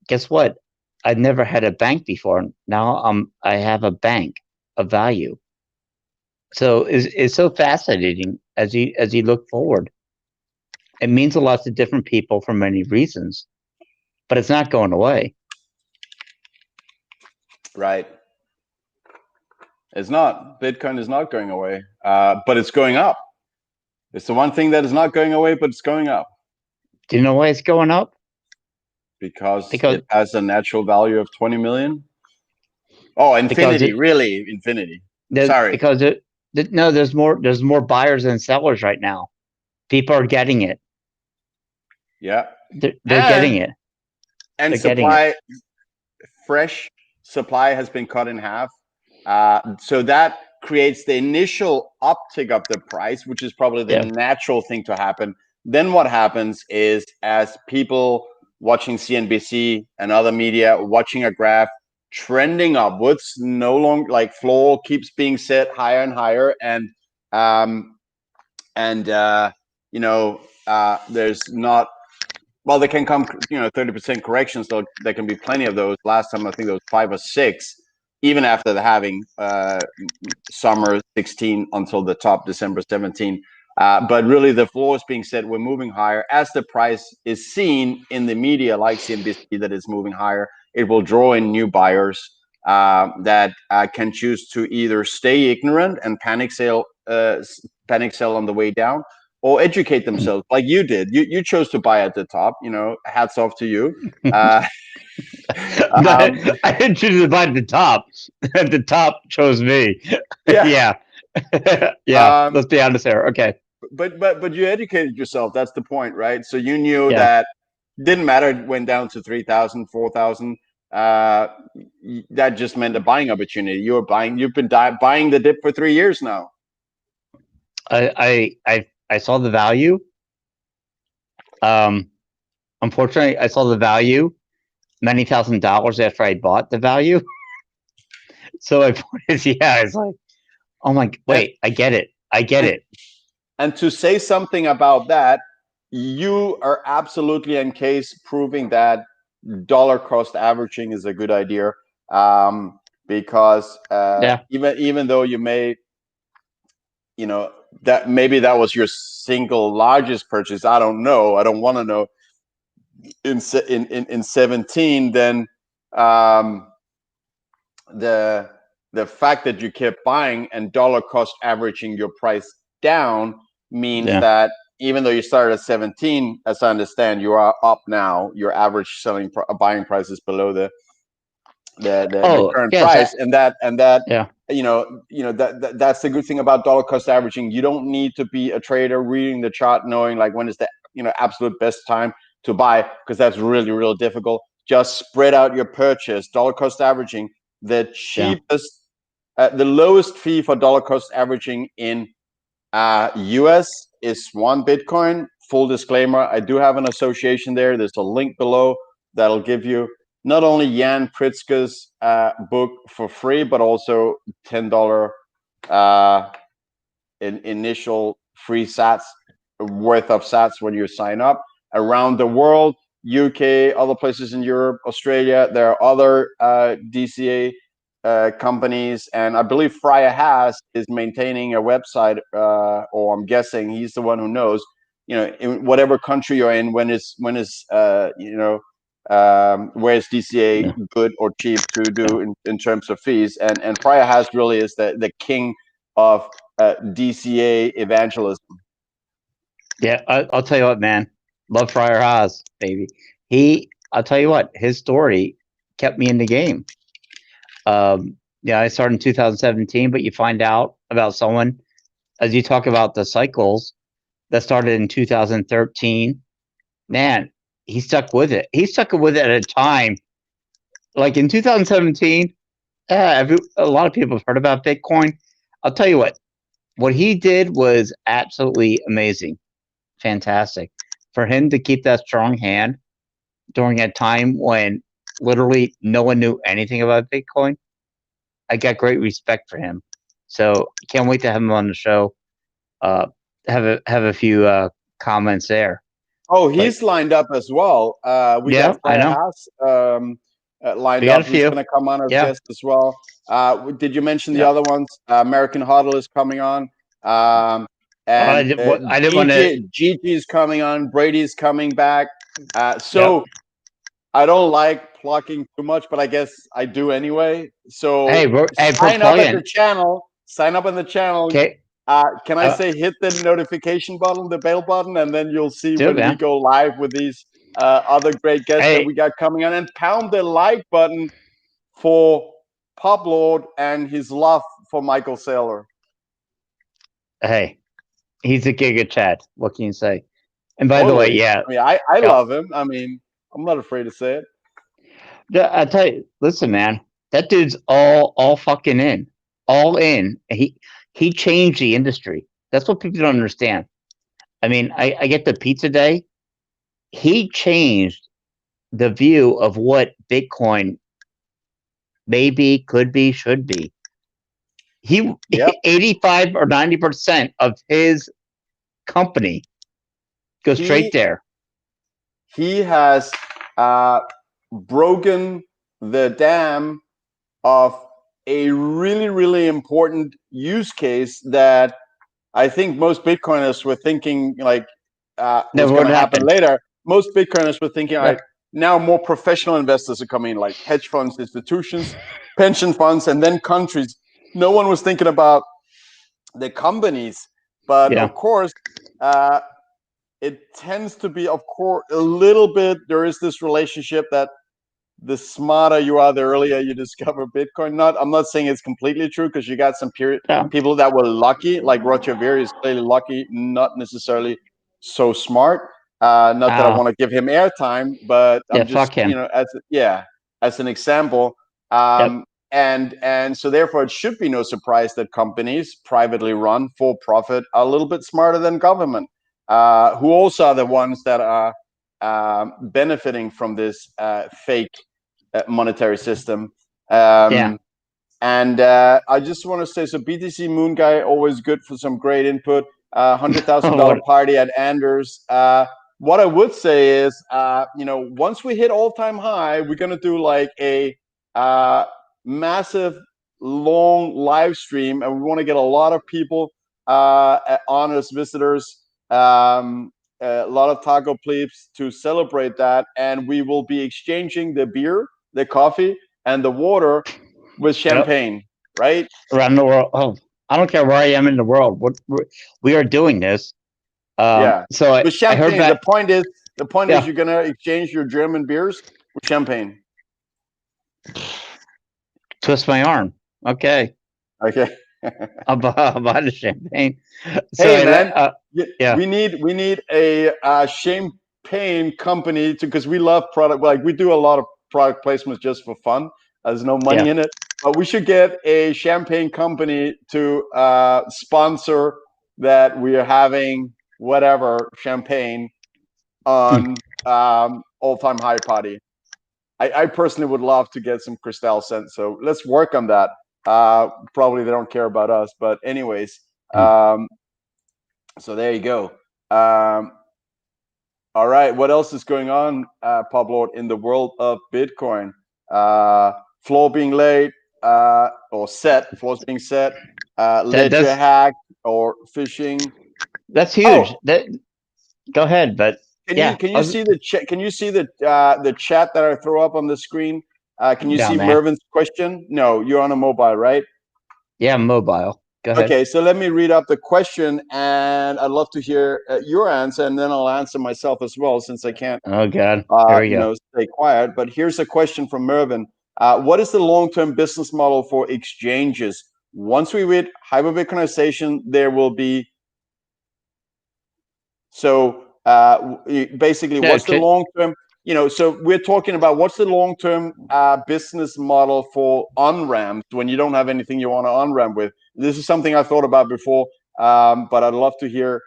Guess what? I've never had a bank before. Now I have a bank of value. So it's so fascinating as you look forward. It means a lot to different people for many reasons, but it's not going away. Right. It's not. Bitcoin is not going away, but it's going up. It's the one thing that is not going away, but it's going up. Do you know why it's going up? Because it has a natural value of 20 million. Oh, infinity, really, infinity. Sorry. Because there's more buyers than sellers right now. People are getting it. Yeah. They're getting it. And supply, fresh supply has been cut in half. So that creates the initial uptick of the price, which is probably the natural thing to happen. Then what happens is as people watching CNBC and other media, watching a graph trending upwards, no longer like floor keeps being set higher and higher, um, and there's not. Well, they can come, 30% corrections. Though there can be plenty of those. Last time I think there was 5 or 6, even after the halving, summer 16 until the top December 17. But really, the floor is being set. We're moving higher as the price is seen in the media, like CNBC, that is moving higher. It will draw in new buyers that can choose to either stay ignorant and panic sell on the way down, or educate themselves like you did. You chose to buy at the top. Hats off to you. Uh, um, I didn't choose to buy at the top. The top chose me. yeah. Yeah. Yeah. Um, Let's be honest there. Okay. but you educated yourself. That's the point, right? So you knew Yeah. that didn't matter. It went down to 3,000, 4,000. That just meant a buying opportunity. You were buying. You've been buying the dip for 3 years now. I saw the value. Um, Unfortunately, I saw the value many $1,000s after I bought the value. So I yeah, it's like, oh my, And wait, I get it. I get and it. and to say something about that, you are absolutely in case proving that dollar cost averaging is a good idea, because Yeah. even though you may, that maybe that was your single largest purchase. I don't know. I don't want to know. In 17, then um, the the fact that you kept buying and dollar cost averaging your price down means Yeah. that even though you started at 17, as I understand, you are up now. Your average buying price is below the Oh, current yes. price, and that Yeah. that's the good thing about dollar cost averaging. You don't need to be a trader reading the chart, knowing like when is the absolute best time to buy, because that's really real difficult. Just spread out your purchase. Dollar cost averaging, the Yeah. cheapest, the lowest fee for dollar cost averaging in US is 1 Bitcoin. Full disclaimer, I do have an association there. There's a link below that'll give you not only Jan Pritzker's book for free, but also $10 uh, initial free sats worth of sats when you sign up. Around the world, UK, other places in Europe, Australia, there are other DCA companies, and I believe Friar Haas is maintaining a website, or I'm guessing he's the one who knows. In whatever country you're in, when is where's DCA Yeah. good or cheap to Yeah. do in terms of fees, and Friar Haas really is the king of DCA evangelism. Yeah. I'll tell you what, man. Love Friar Haas, baby. I'll tell you what, his story kept me in the game. Yeah, I started in 2017, but you find out about someone, as you talk about the cycles that started in 2013. Man, he stuck with it. He stuck with it at a time like in 2017. A lot of people have heard about Bitcoin. I'll tell you what he did was absolutely amazing, fantastic. For him to keep that strong hand during a time when literally no one knew anything about Bitcoin, I got great respect for him. So can't wait to have him on the show. Uh, have a few comments there. Oh, But he's lined up as well. We got yeah, I Friar know. Haas lined We got up, a who's few. going to come on as Yeah, guest as well. Did you mention the yeah. other ones? American Hodl is coming on. Um, and I didn't want to. Gigi is coming on. Brady's coming back. Yep. So I don't like plugging too much, but I guess I do anyway. So For sign up at the plugging. channel. Sign up on the channel. Okay. Can I say hit the notification button, the bell button, and then you'll see Do it, when we man. go live with these other great guests that Hey, we got coming on, and pound the like button for Publord and his love for Michael Saylor. hey. He's a giga Chad. What can you say? And by the way, Totally. yeah, I mean, I yeah. love him. I mean, I'm not afraid to say it. Yeah, I tell you, listen, man, that dude's all fucking in, all in. He changed the industry. That's what people don't understand. I mean, I get the pizza day. He changed. the view of what Bitcoin maybe, could be, should be. He Yep. 85 or 90% of his company goes straight He there. he has broken the dam of a really, really important use case that I think most Bitcoiners were thinking like was Never going would to happen happen. later. Most Bitcoiners were thinking, all right, Yep. now more professional investors are coming, like hedge funds, institutions, pension funds, and then countries. No one was thinking about the companies, but Yeah. of course, uh, it tends to be, of course, a little bit. There is this relationship that the smarter you are, the earlier you discover Bitcoin. I'm not saying it's completely true because you got some Yeah. people that were lucky, like Roger Ver is clearly lucky, not necessarily so smart. Not that I want to give him airtime, but Yeah. I'm Fuck just, him. as an example. Yep. And so therefore it should be no surprise that companies privately run for profit are a little bit smarter than government, who also are the ones that are benefiting from this fake monetary system. Yeah. And I just want to say, so BTC Moon Guy, always good for some great input. $100,000 What? party at Anders. What I would say is, once we hit all-time high, we're gonna do like a massive, long live stream, and we want to get a lot of people on as visitors. A lot of taco plebes to celebrate that, and we will be exchanging the beer, the coffee, and the water with Yep. champagne, right? Around the world. Oh, I don't care where I am in the world. We are doing this. Yeah, So with I heard champagne. that. The point is Yeah. you're gonna exchange your German beers with champagne. Twist my arm. Okay. Okay. I'll buy the champagne. So Hey I let. man, Yeah. we need a champagne company to, because we love product. Like we do a lot of product placements just for fun. There's no money Yeah. in it, but we should get a champagne company to sponsor that. We are having whatever champagne Hmm. on all-time high party. I personally would love to get some Cristal sent, so let's work on that. Probably they don't care about us, but anyways, Hmm. so there you go. Um, all right, what else is going on, Publord, in the world of Bitcoin? Floor being laid or set, floors being set, That ledger does. hack or phishing. That's Oh, huge. That. Go ahead, but can you yeah, can I you was see the chat? Can you see the chat that I throw up on the screen? Can you see down there. Mervin's question? No, you're on a mobile, right? Yeah, mobile. Go ahead. Okay, so let me read up the question, and I'd love to hear your answer, and then I'll answer myself as well, since I can't, Oh God. Here we go. stay quiet. But here's a question from Mervin. What is the long-term business model for exchanges? Once we reach hyper-Bitcoinization, there will be, so basically, Yeah. what's the long-term, so we're talking about what's the long-term business model for on-ramps when you don't have anything you want to on-ramp with. This is something I thought about before, but I'd love to hear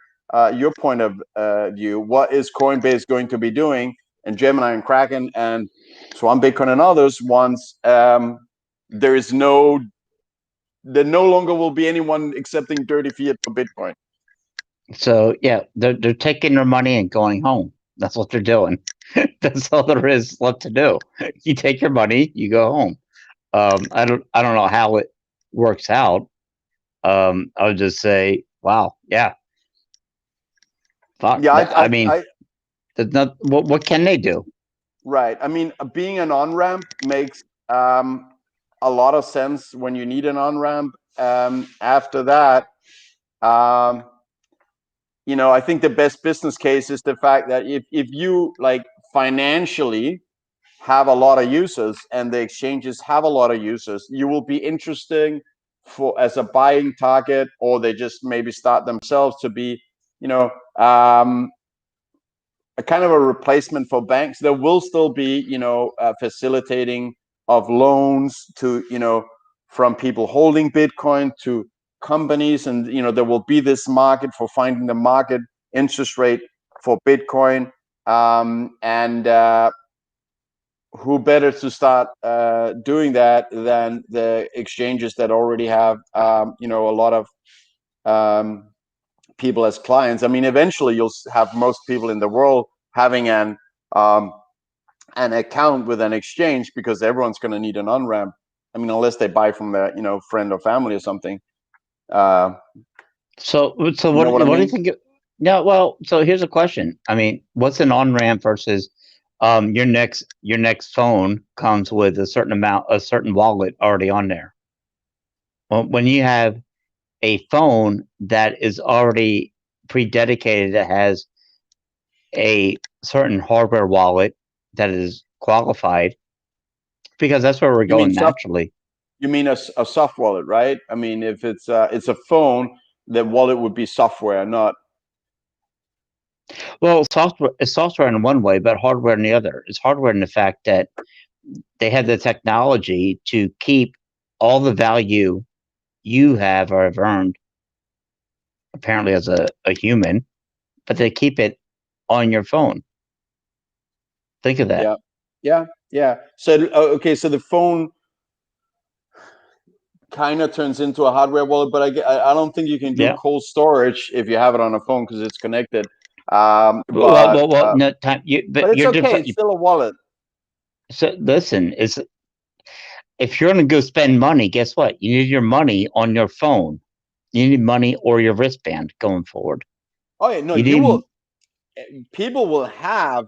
your point of view. What is Coinbase going to be doing, and Gemini and Kraken and Swan Bitcoin and others, once there is there no longer will be anyone accepting dirty fiat for Bitcoin? So yeah, they're taking their money and going home. That's what they're doing. That's all there is left to do. You take your money, you go home. I don't know how it works out. I would just say, wow, yeah, fuck. Yeah, I mean, there's not. What can they do? right. I mean, being an on-ramp makes a lot of sense when you need an on-ramp. After that, um, I think the best business case is the fact that if you like financially have a lot of users and the exchanges have a lot of users, you will be interesting for as a buying target, or they just maybe start themselves to be, you know, um, a kind of a replacement for banks. There will still be, facilitating of loans to, from people holding Bitcoin to companies, and there will be this market for finding the market interest rate for Bitcoin, and who better to start doing that than the exchanges that already have a lot of people as clients. I mean, eventually you'll have most people in the world having an account with an exchange, because everyone's going to need an on ramp. I mean, unless they buy from their friend or family or something. Uh, So you know what I what do you mean? think? No, well, so here's a question. I mean, what's an on ramp versus your next phone comes with a certain wallet already on there. Well, when you have a phone that is already pre-dedicated, that has a certain hardware wallet that is qualified, because that's where we're You mean going naturally. You mean a soft wallet, right? I mean, if it's a phone, the wallet would be software, not. Well, software is software in one way, but hardware in the other. It's hardware in the fact that they have the technology to keep all the value you have or have earned, apparently as a human, but they keep it on your phone. Think of that. Yeah, yeah, yeah. So okay, so the phone kind of turns into a hardware wallet, but I don't think you can do Yeah. cold storage if you have it on a phone because it's connected. No time. But But it's okay. It's still a wallet. so listen. It's if you're going to go spend money, guess what? You need your money on your phone. You need money or your wristband going forward. Oh yeah, no, You you need, will. People will have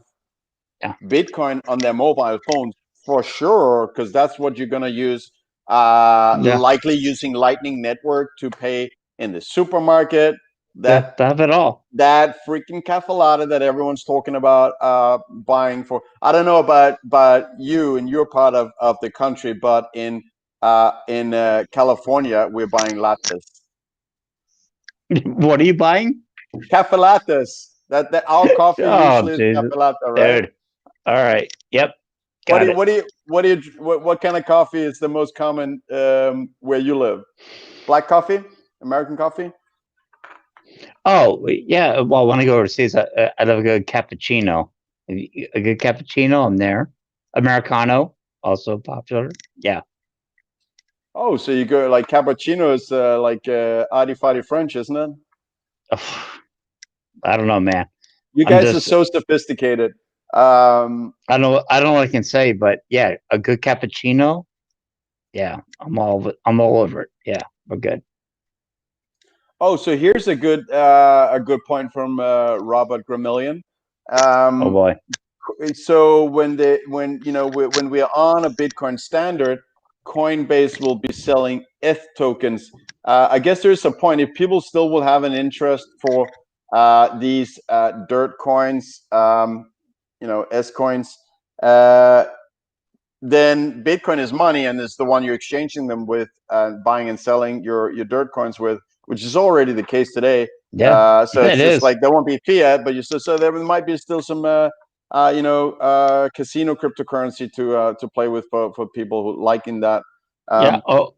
yeah, Bitcoin on their mobile phones for sure, because that's what you're going to use. yeah, Likely using Lightning Network to pay in the supermarket. yeah. That They have it all. that freaking cafe latte that everyone's talking about buying for. I don't know about you in your part of the country, but in California, we're buying lattes. What are you buying? Cafe lattes. That our coffee Oh, usually is Jesus, cafe latte, right? dude. All right. Yep. What do Got you, it. what do you, what do you, what kind of coffee is the most common where you live? Black coffee, American coffee. Oh, yeah. Well, when I go overseas, I love a good cappuccino. A good cappuccino, I'm there. Americano, also popular. Yeah. Oh, so you go like cappuccino is like arty farty French, isn't it? I don't know, man. You I'm guys are just, so sophisticated. Um, I don't know what I can say, but yeah, a good cappuccino. Yeah, I'm all over it. Yeah, we're good. oh, so here's a good point from Robert Gramillion. Oh Um, boy. so when we are on a Bitcoin standard, Coinbase will be selling ETH tokens. I guess there's a point if people still will have an interest for these dirt coins, S coins. Uh, then Bitcoin is money, and it's the one you're exchanging them with, buying and selling your dirt coins with, which is already the case today. Yeah, So yeah, it's it just is. like there won't be fiat, but so there might be still some casino cryptocurrency to play with for people who liking that. Yeah. Um, Oh,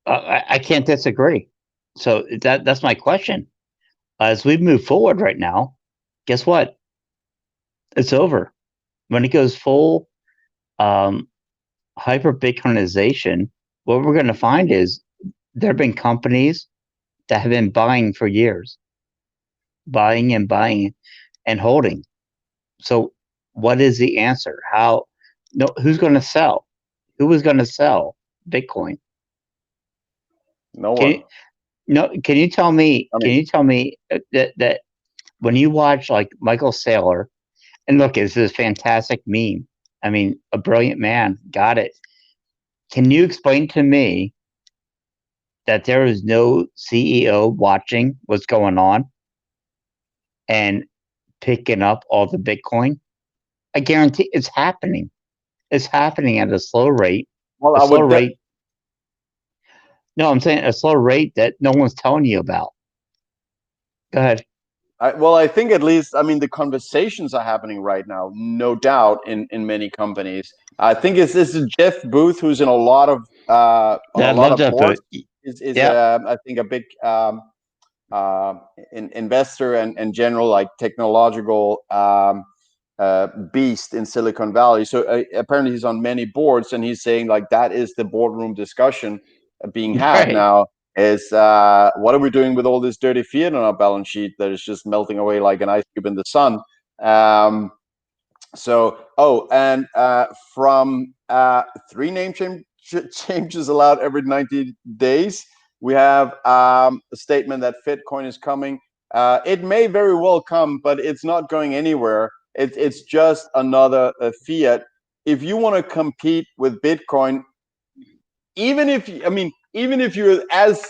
I can't disagree. So that's my question. As we move forward right now, guess what? It's over. When it goes full um, hyper Bitcoinization, what we're going to find is there have been companies that have been buying for years, buying and holding. So, what is the answer? How? No, who's going to sell? Who is going to sell Bitcoin? no Can one. you no? Can you tell me? I Can mean, you tell me that when you watch like Michael Saylor, and look, this is a fantastic meme. I mean, a brilliant man, got it. Can you explain to me that there is no CEO watching what's going on and picking up all the Bitcoin? I guarantee it's happening. It's happening at a slow rate. well, A I slow would. rate. No, I'm saying a slow rate that no one's telling you about. Go ahead. I think at least, I mean, the conversations are happening right now, no doubt, in many companies. I think it's Jeff Booth, who's in Yeah, a I lot love of that boards, book. is Yeah, I think a big investor and general like technological beast in Silicon Valley. So apparently he's on many boards, and he's saying like that is the boardroom discussion being had Right. now. Is what are we doing with all this dirty fiat on our balance sheet that is just melting away like an ice cube in the sun? Um, and from 3 name changes allowed every 90 days, we have a statement that Bitcoin is coming. It may very well come, but it's not going anywhere. It's just another fiat. If you want to compete with Bitcoin, even if you're as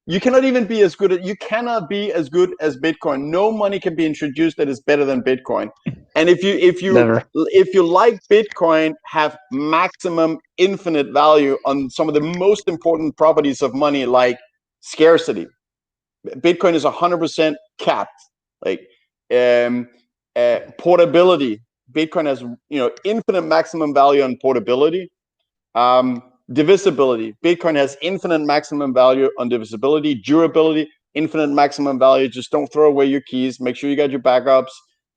you cannot even be as good. You cannot be as good as Bitcoin. No money can be introduced that is better than Bitcoin. And Never. if you like Bitcoin, have maximum infinite value on some of the most important properties of money, like scarcity. Bitcoin is 100% capped. Like portability. Bitcoin has infinite maximum value on portability. Divisibility. Bitcoin has infinite maximum value on divisibility. Durability, infinite maximum value. Just don't throw away your keys. Make sure you got your backups.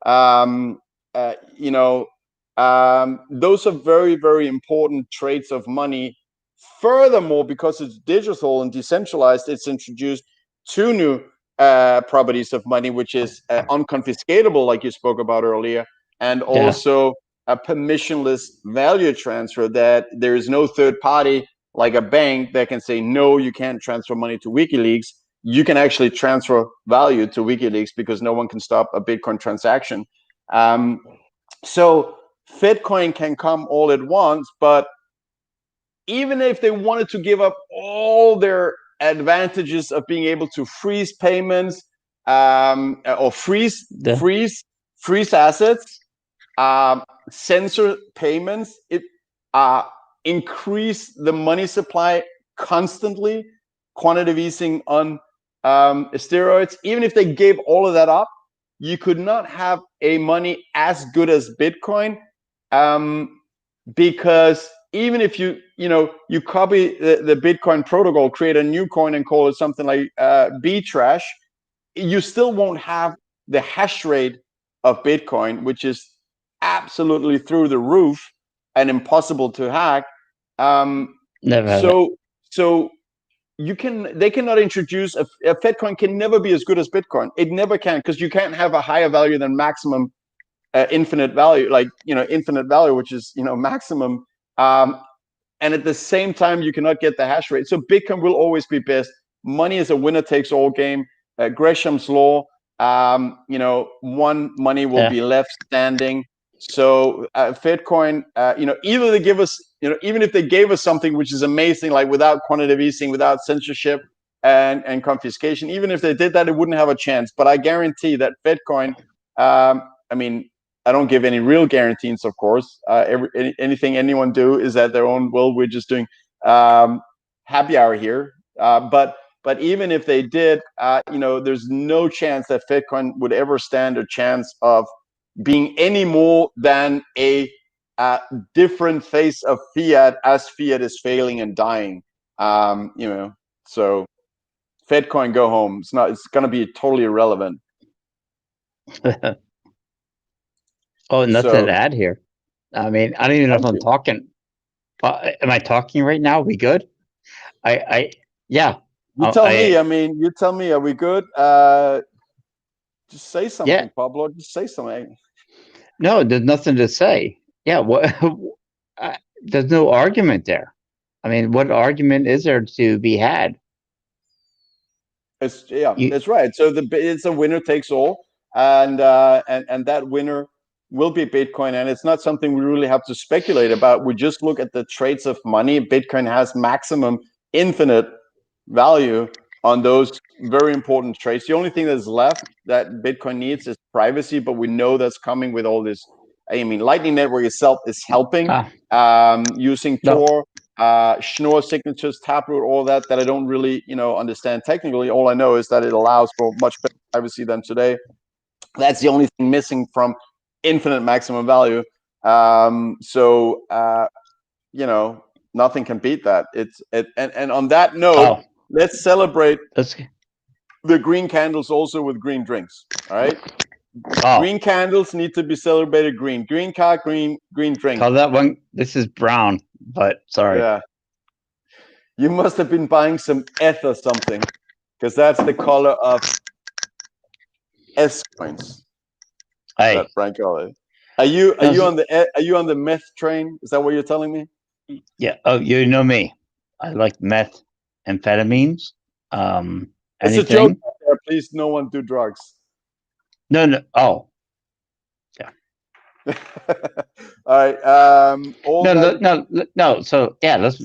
Um, uh, you know, those are very, very important traits of money. Furthermore, because it's digital and decentralized, it's introduced 2 new properties of money, which is unconfiscatable, like you spoke about earlier, and Yeah. also a permissionless value transfer, that there is no third party like a bank that can say, no, you can't transfer money to WikiLeaks. You can actually transfer value to WikiLeaks because no one can stop a Bitcoin transaction. So Bitcoin can come all at once, but even if they wanted to give up all their advantages of being able to freeze payments, or The, freeze assets, censor payments, increase the money supply constantly, quantitative easing on steroids. Even if they gave all of that up, you could not have a money as good as Bitcoin, because even if you copy the Bitcoin protocol, create a new coin and call it something like Btrash, you still won't have the hash rate of Bitcoin, which is absolutely through the roof and impossible to hack. never have it. So they cannot introduce a Bitcoin can never be as good as Bitcoin. It never can, because you can't have a higher value than maximum infinite value, like infinite value, which is maximum. And at the same time, you cannot get the hash rate. So Bitcoin will always be best. Money is a winner takes all game. Gresham's law. One money will Yeah. be left standing. So Bitcoin, either they give us, even if they gave us something which is amazing, like without quantitative easing, without censorship and confiscation, even if they did that, it wouldn't have a chance. But I guarantee that Bitcoin, I mean, I don't give any real guarantees, of course. Anything anyone do is at their own will. We're just doing happy hour here. But even if they did, there's no chance that Bitcoin would ever stand a chance of being any more than a different face of fiat, as fiat is failing and dying. So Bitcoin, go home. It's going to be totally irrelevant. Oh, nothing So to add here. I mean, I don't even know if thank I'm you. talking. Am I talking right now? We good? Yeah. You tell me. I mean, you tell me. Are we good? Just say Yeah. something, Pablo. Just say something. No, there's nothing to say. Yeah. What? There's no argument there. I mean, what argument is there to be had? You, It's right. So it's a winner takes all, and that winner will be Bitcoin, and it's not something we really have to speculate about. We just look at the traits of money. Bitcoin has maximum infinite value on those very important traits. The only thing that's left that Bitcoin needs is privacy, but we know that's coming with all this. I mean, Lightning Network itself is helping, ah, using no. Tor, Schnorr signatures, Taproot, all that I don't really understand technically. All I know is that it allows for much better privacy than today. That's the only thing missing from infinite maximum value. So nothing can beat that. And on that note, Oh, let's celebrate that's the green candles also with green drinks. All right. Green candles need to be celebrated green. Green car, green drink. Call that one. This is brown, but sorry. Yeah. You must have been buying some ETH or something, because that's the color of S coins. Hey, That Frank Ollie. Are you on the meth train? Is that what you're telling me? Yeah. Oh, you know me. I like methamphetamines. It's a joke Anything? out there. Please, no one do drugs. No, no. Oh, yeah. All right. All No, that. no, no, no. So yeah, let's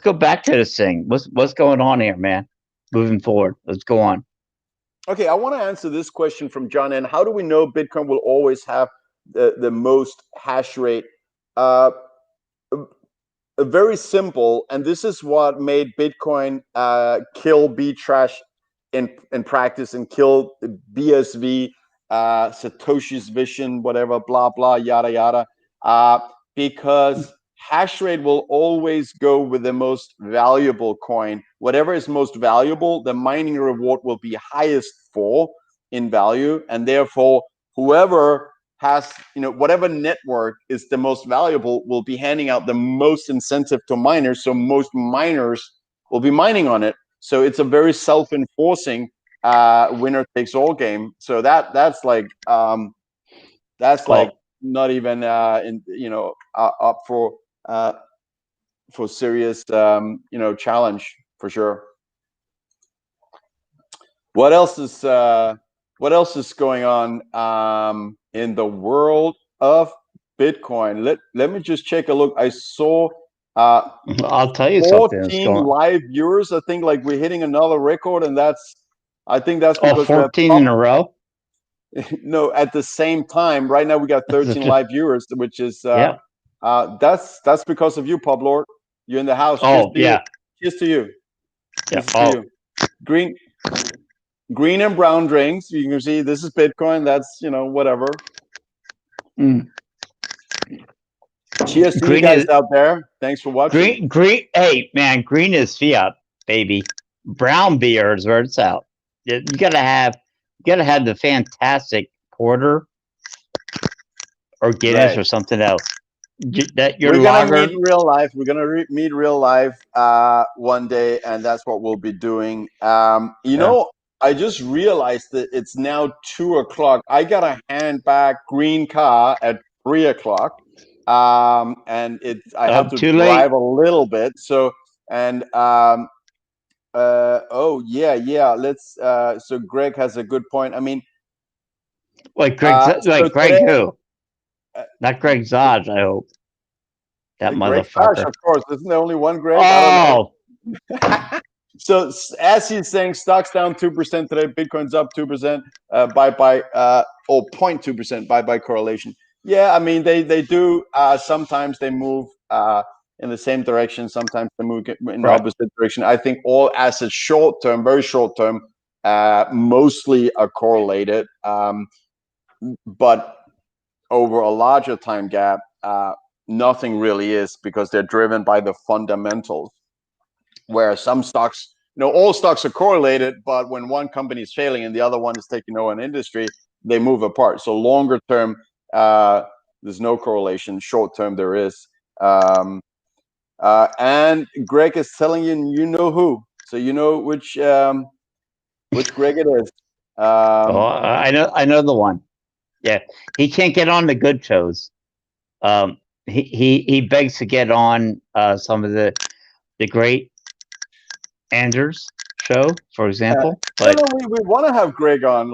go back to this thing. What's going on here, man? Moving forward, let's go on. Okay, I want to answer this question from John N. How do we know Bitcoin will always have the most hash rate? Uh, Very simple, and this is what made Bitcoin kill B trash in practice and kill BSV, Satoshi's vision, whatever, blah blah, yada yada. Because hash rate will always go with the most valuable coin. Whatever is most valuable, the mining reward will be highest for in value, and therefore whoever has, whatever network is the most valuable will be handing out the most incentive to miners, so most miners will be mining on it. So it's a very self-enforcing winner takes all game. So that's like not even up for serious challenge for sure. What else is going on in the world of Bitcoin? Let me just take a look. I saw I'll tell you something that's 14 going on. live viewers. I think like we're hitting another record, and I think that's Oh, because we have 14 in a row. no, at the same time. Right now we got 13 live viewers, which is yeah. That's because of you, Publord. You're in the house. Oh, yeah. Cheers to you. Yeah. This is to you. Green and brown drinks. You can see this is Bitcoin. That's whatever. Mm. Cheers to you guys out there. Thanks for watching. Green. Hey, man, green is fiat, baby. Brown beer is where it's out. You gotta have the fantastic porter or Guinness or something else. That your We're gonna lager. meet in real life. We're gonna meet real life one day, and that's what we'll be doing. I just realized that it's now 2:00. I gotta hand back green car at 3:00, and I have to Too drive late. a little bit. So and oh yeah. Let's. So Greg has a good point. I mean, Like Greg, so Greg today, who? Not Greg Zodge, I hope. That Greg Cash, motherfucker. of course. Isn't there only one Greg? I don't know. Oh, So as he's saying, stocks down 2% today, Bitcoin's up 2%, bye bye, or 0.2% bye correlation. Yeah, I mean they do. Sometimes they move in the same direction. Sometimes they move in the opposite direction. I think all assets, short term, very short term, mostly are correlated, but over a larger time gap, nothing really is, because they're driven by the fundamentals. Where some stocks, all stocks are correlated, but when one company is failing and the other one is taking over an industry, they move apart. So longer term, there's no correlation. Short term, there is. And Greg is telling you know who, so you know which Greg it is. I know the one. Yeah, he can't get on the good shows. He begs to get on some of the great Anders show, for example. But we want to have Greg on, and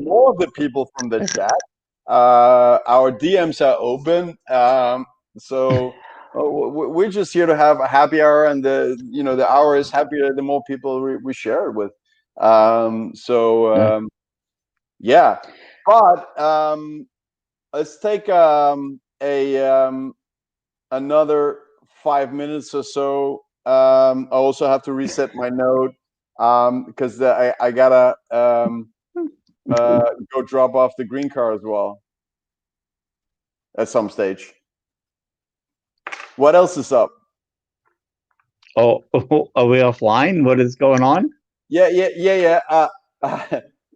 more of the people from the chat. Our DMs are open, so we're just here to have a happy hour, and the hour is happier the more people we share it with. Yeah, but let's take another 5 minutes or so. I also have to reset my note because I gotta go drop off the green car as well at some stage. What else is up? are we offline? What is going on? Yeah.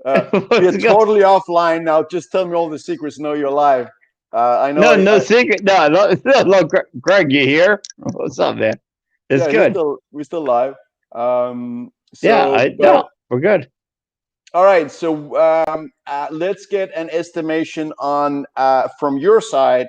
We are What's going? totally offline now. Just tell me all the secrets. Know you're live. I know. No, no secret. No, no, no, Greg, you here? What's up, man? It's Yeah, good. we're still live. Yeah, So, but no, we're good. all right. So let's get an estimation on from your side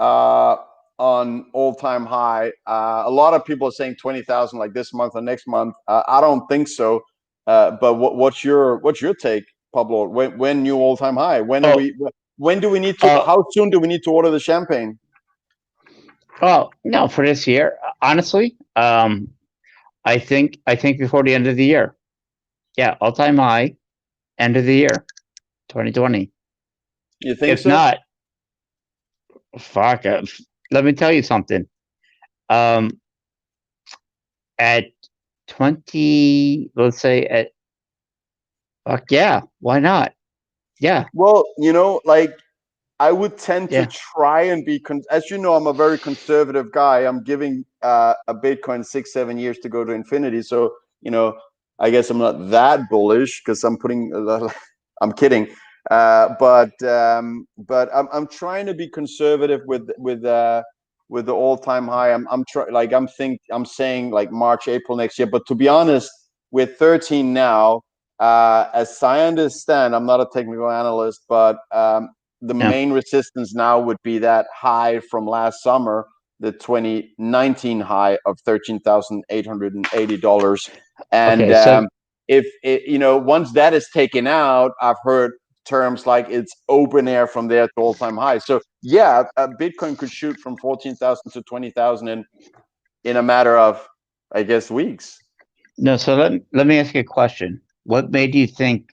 uh, on all-time high. A lot of people are saying 20,000 like this month or next month. I don't think so. But what's your take, Pablo? When new all-time high? When are Oh, we? When do we need to? oh, How soon do we need to order the champagne? oh, no, for this year, honestly, I think before the end of the year. Yeah, all time high, end of the year, 2020. You think If so? not, fuck. Let me tell you something. Um, at 20, let's say at fuck yeah, why not? Yeah, Well, like I would tend to yeah, try and be, as you know, I'm a very conservative guy. I'm giving a Bitcoin 6, 7 years to go to infinity. So, I guess I'm not that bullish because I'm putting, I'm kidding. But I'm trying to be conservative with the all-time high. I'm saying like March, April next year. But to be honest, we're 13 now. As I understand, I'm not a technical analyst, but the yeah. main resistance now would be that high from last summer, the 2019 high of $13,880. And Okay, so if it, once that is taken out, I've heard terms like it's open air from there to all-time high. So yeah, Bitcoin could shoot from 14,000 to 20,000 in a matter of, I guess, weeks. no, so let me ask you a question. What made you think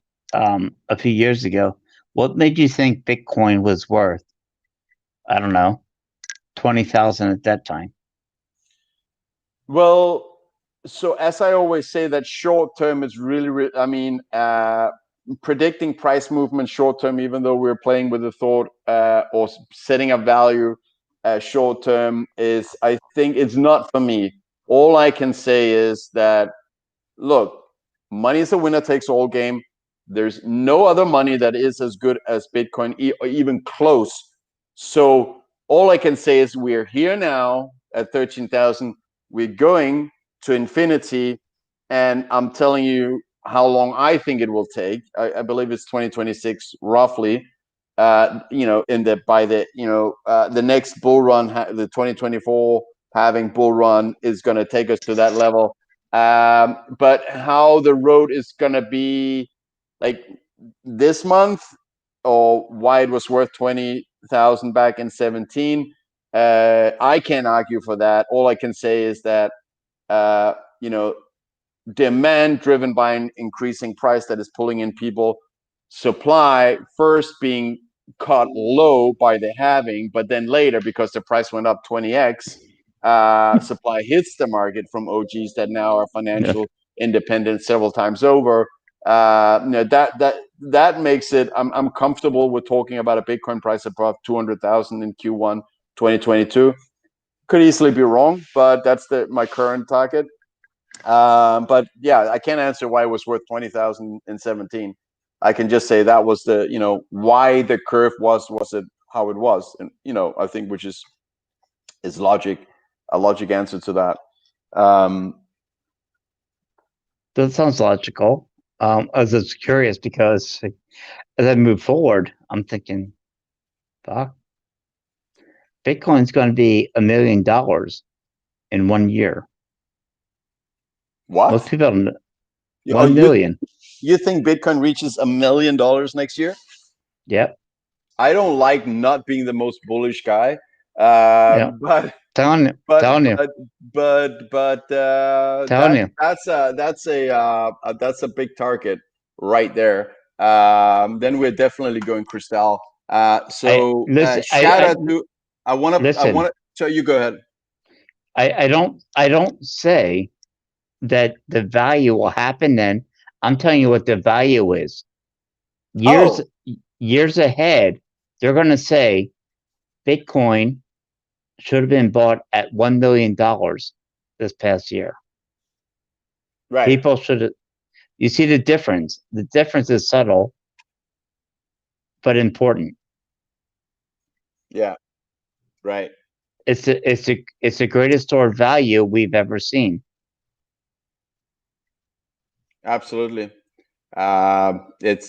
a few years ago? What made you think Bitcoin was worth? I don't know, 20,000 at that time. Well, so as I always say, that short term is really, I mean, predicting price movement short term, even though we're playing with the thought or setting a value short term, is, I think, it's not for me. All I can say is that, look, money is a winner takes all game. There's no other money that is as good as Bitcoin, or even close. So all I can say is we're here now at 13,000. We're going to infinity, and I'm telling you how long I think it will take. I believe it's 2026 roughly. In the by the the next bull run, the 2024 halving bull run is going to take us to that level. But how the road is going to be, like this month, or why it was worth 20,000 back in 17, I can't argue for that. All I can say is that uh, you know demand driven by an increasing price that is pulling in people, supply first being caught low by the halving, but then later, because the price went up 20x, supply hits the market from OGs that now are Yeah. financial independent several times over. That makes it. I'm comfortable with talking about a Bitcoin price above 200,000 in Q1 2022. Could easily be wrong, but that's my current target. But yeah, I can't answer why it was worth 20,000 in 17. I can just say that was the why the curve was it how it was, and I think, which is logic, a logic answer to that. Um, That sounds logical. I was just curious because as I move forward, I'm thinking, fuck, Bitcoin's going to be $1 million in 1 year. Most what? people don't. Oh, 1 million. you think Bitcoin reaches $1 million next year? Yep. I don't like not being the most bullish guy, Yep. but Telling you. but Telling you. Telling that you. that's a big target right there. Then we're definitely going Cristal. I So listen. shout out to, I Listen. want to. So you go ahead. I don't say that the value will happen then. I'm telling you what the value is. Years Oh, years ahead, they're going to say Bitcoin should have been bought at $1 million this past year. right. People should have You see the difference. The difference is subtle, but important. Yeah, right. It's the greatest stored value we've ever seen. Absolutely. It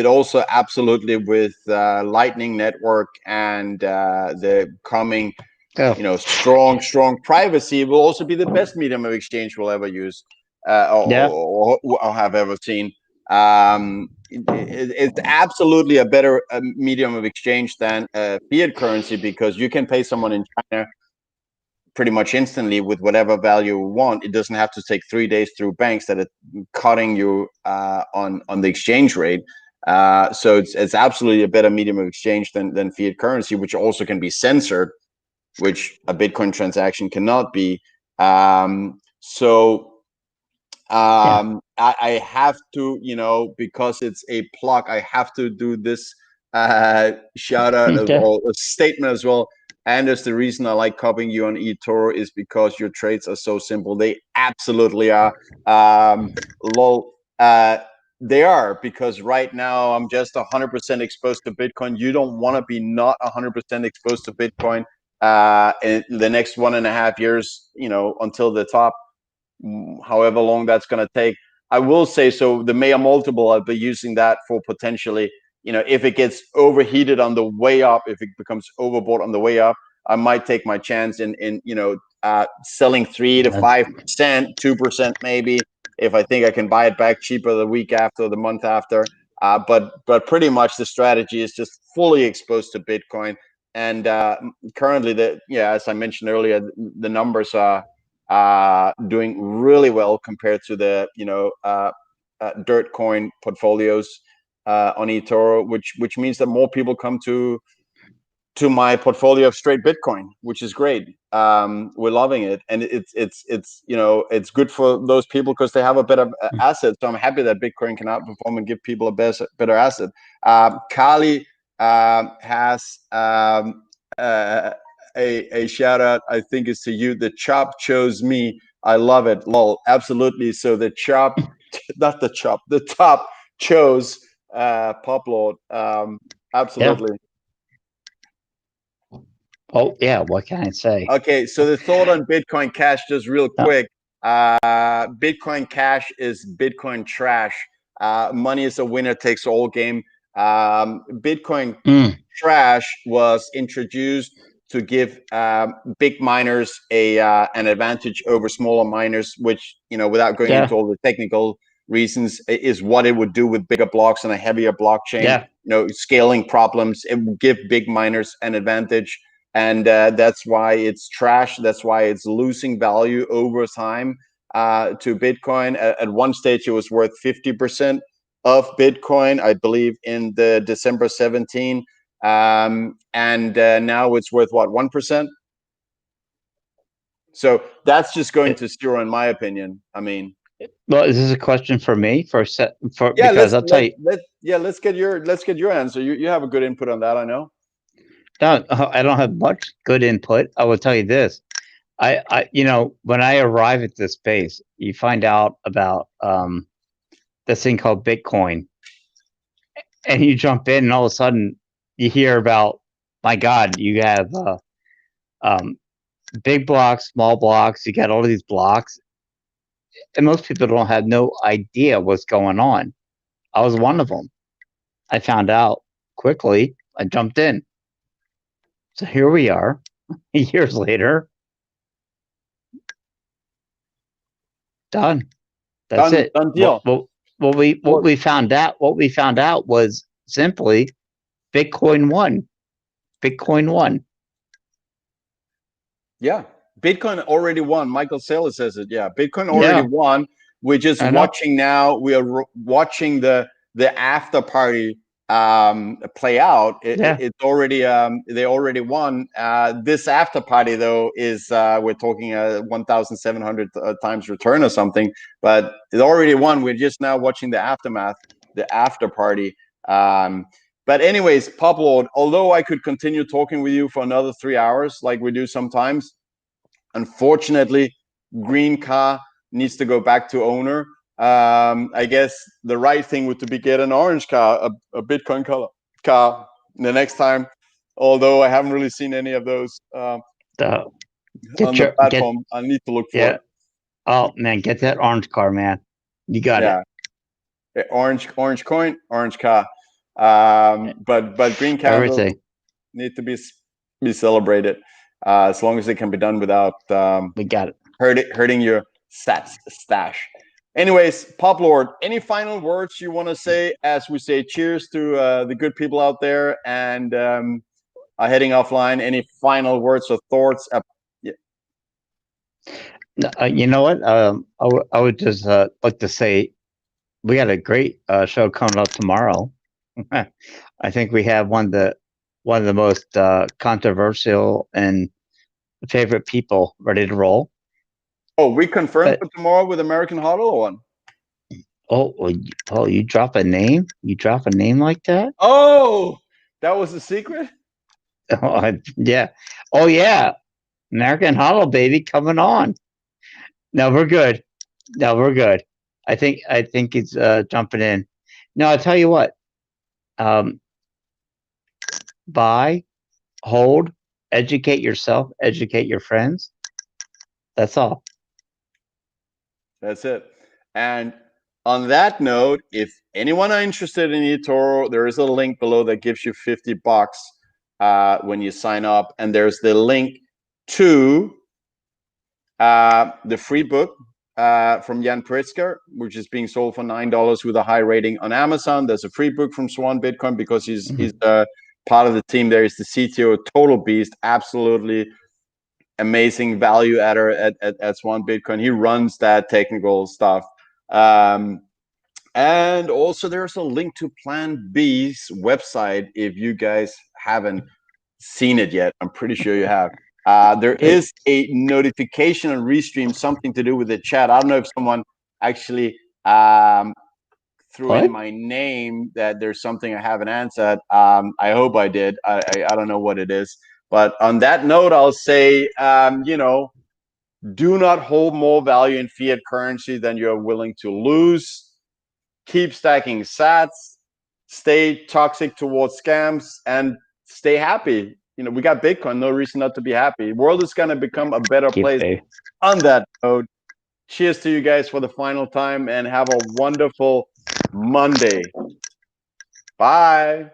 also absolutely with Lightning Network and the coming, Oh, strong privacy will also be the best medium of exchange we'll ever use, yeah. or have ever seen. It's absolutely a better medium of exchange than fiat currency, because you can pay someone in China pretty much instantly with whatever value you want. It doesn't have to take 3 days through banks that are cutting you on the exchange rate. So it's absolutely a better medium of exchange than fiat currency, which also can be censored, which a Bitcoin transaction cannot be. So Yeah. I have to, because it's a plug, I have to do this shout out Okay. or a statement as well. And that's the reason I like copying you on eToro, is because your trades are so simple. They absolutely are. Lol. They are, because right now I'm just 100% exposed to Bitcoin. You don't want to be not 100% exposed to Bitcoin in the next 1.5 years, until the top, however long that's going to take. I will say, so the Mayer multiple, I'll be using that for potentially, if it gets overheated on the way up, if it becomes overbought on the way up, I might take my chance in selling 3 to 5%, 2% maybe, if I think I can buy it back cheaper the week after, the month after. But pretty much the strategy is just fully exposed to Bitcoin. And currently, as I mentioned earlier, the numbers are doing really well compared to the dirt coin portfolios on eToro, which means that more people come to my portfolio of straight Bitcoin, which is great. We're loving it, and it's good for those people because they have a better asset. So I'm happy that Bitcoin can outperform and give people a better asset. Kali has a shout out. I think it's to you. The chop chose me. I love it. Lol. Absolutely. So the chop, not the chop. The top chose Publord. Yeah. Absolutely. Oh, yeah. What can I say? Okay, so the thought on Bitcoin Cash, just real No. quick. Bitcoin Cash is Bitcoin trash. Money is a winner takes all game. Bitcoin Mm, Trash was introduced to give big miners an advantage over smaller miners, which, without going yeah. into all the technical reasons, is what it would do with bigger blocks and a heavier blockchain. Yeah. Scaling problems. It would give big miners an advantage, and that's why it's trash. That's why it's losing value over time to Bitcoin. At one stage, it was worth 50% of Bitcoin, I believe, in the December 17. And now it's worth what, 1%? So that's just going to zero, in my opinion. I mean, Well, is this a question for me for yeah, because I'll tell you. let's get your answer. You have a good input on that, I know. No, I don't have much good input. I will tell you this. When I arrive at this space, you find out about this thing called Bitcoin, and you jump in, and all of a sudden you hear about, my God, you have um, big blocks, small blocks. You got all of these blocks, and most people don't have no idea what's going on. I was one of them. I found out quickly. I jumped in. So here we are, years later. Done. That's Done, it. done What deal. what what we what Well, we found out what we found out was simply Bitcoin won. Bitcoin won. yeah, Bitcoin already won. Michael Saylor says it. Yeah, Bitcoin already Yeah, won. We're just I know. watching now. We are watching the after party play out. Yeah, It's already they already won. This after party though is we're talking 1,700 times return or something, but it already won. We're just now watching the aftermath, the after party. But anyways, Publord, although I could continue talking with you for another 3 hours, like we do sometimes, unfortunately, green car needs to go back to owner. I guess the right thing would to be get an orange car, a Bitcoin color car the next time. Although I haven't really seen any of those The, on get the your get platform. I need to look for yeah. it. Oh man, get that orange car, man. You got it. Yeah, orange coin, orange car. But green candles Everything. need to be celebrated as long as it can be done without We got it. hurting your stash. Anyways, Publord, any final words you want to say as we say cheers to the good people out there and are heading offline? Any final words or thoughts? Yeah. You know what? I would just like to say we got a great show coming up tomorrow. I think we have one of the most controversial and favorite people ready to roll. Oh, we confirmed But for tomorrow with American Hodl one. oh, you drop a name? You drop a name like that? Oh, that was a secret? Oh, yeah. Oh yeah. American Hollow baby coming on. No, we're good. No, we're good. I think it's jumping in. No, I'll tell you what. Um, buy, hold, educate yourself, educate your friends. That's all. That's it. And on that note, if anyone are interested in eToro, there is a link below that gives you $50 when you sign up. And there's the link to the free book from Jan Pritzker, which is being sold for $9 with a high rating on Amazon. There's a free book from Swan Bitcoin because he's part of the team there. He's the CTO, total beast, absolutely amazing value adder at Swan Bitcoin. He runs that technical stuff. And also there's a link to Plan B's website if you guys haven't seen it yet. I'm pretty sure you have. There is a notification on Restream, something to do with the chat. I don't know if someone actually threw in What? my name that there's something I haven't answered. I hope I did. I don't know what it is. But on that note, I'll say, do not hold more value in fiat currency than you're willing to lose. Keep stacking sats. Stay toxic towards scams and stay happy. We got Bitcoin, no reason not to be happy. World is going to become a better Keep place it. on that note. Cheers to you guys for the final time and have a wonderful Monday. Bye.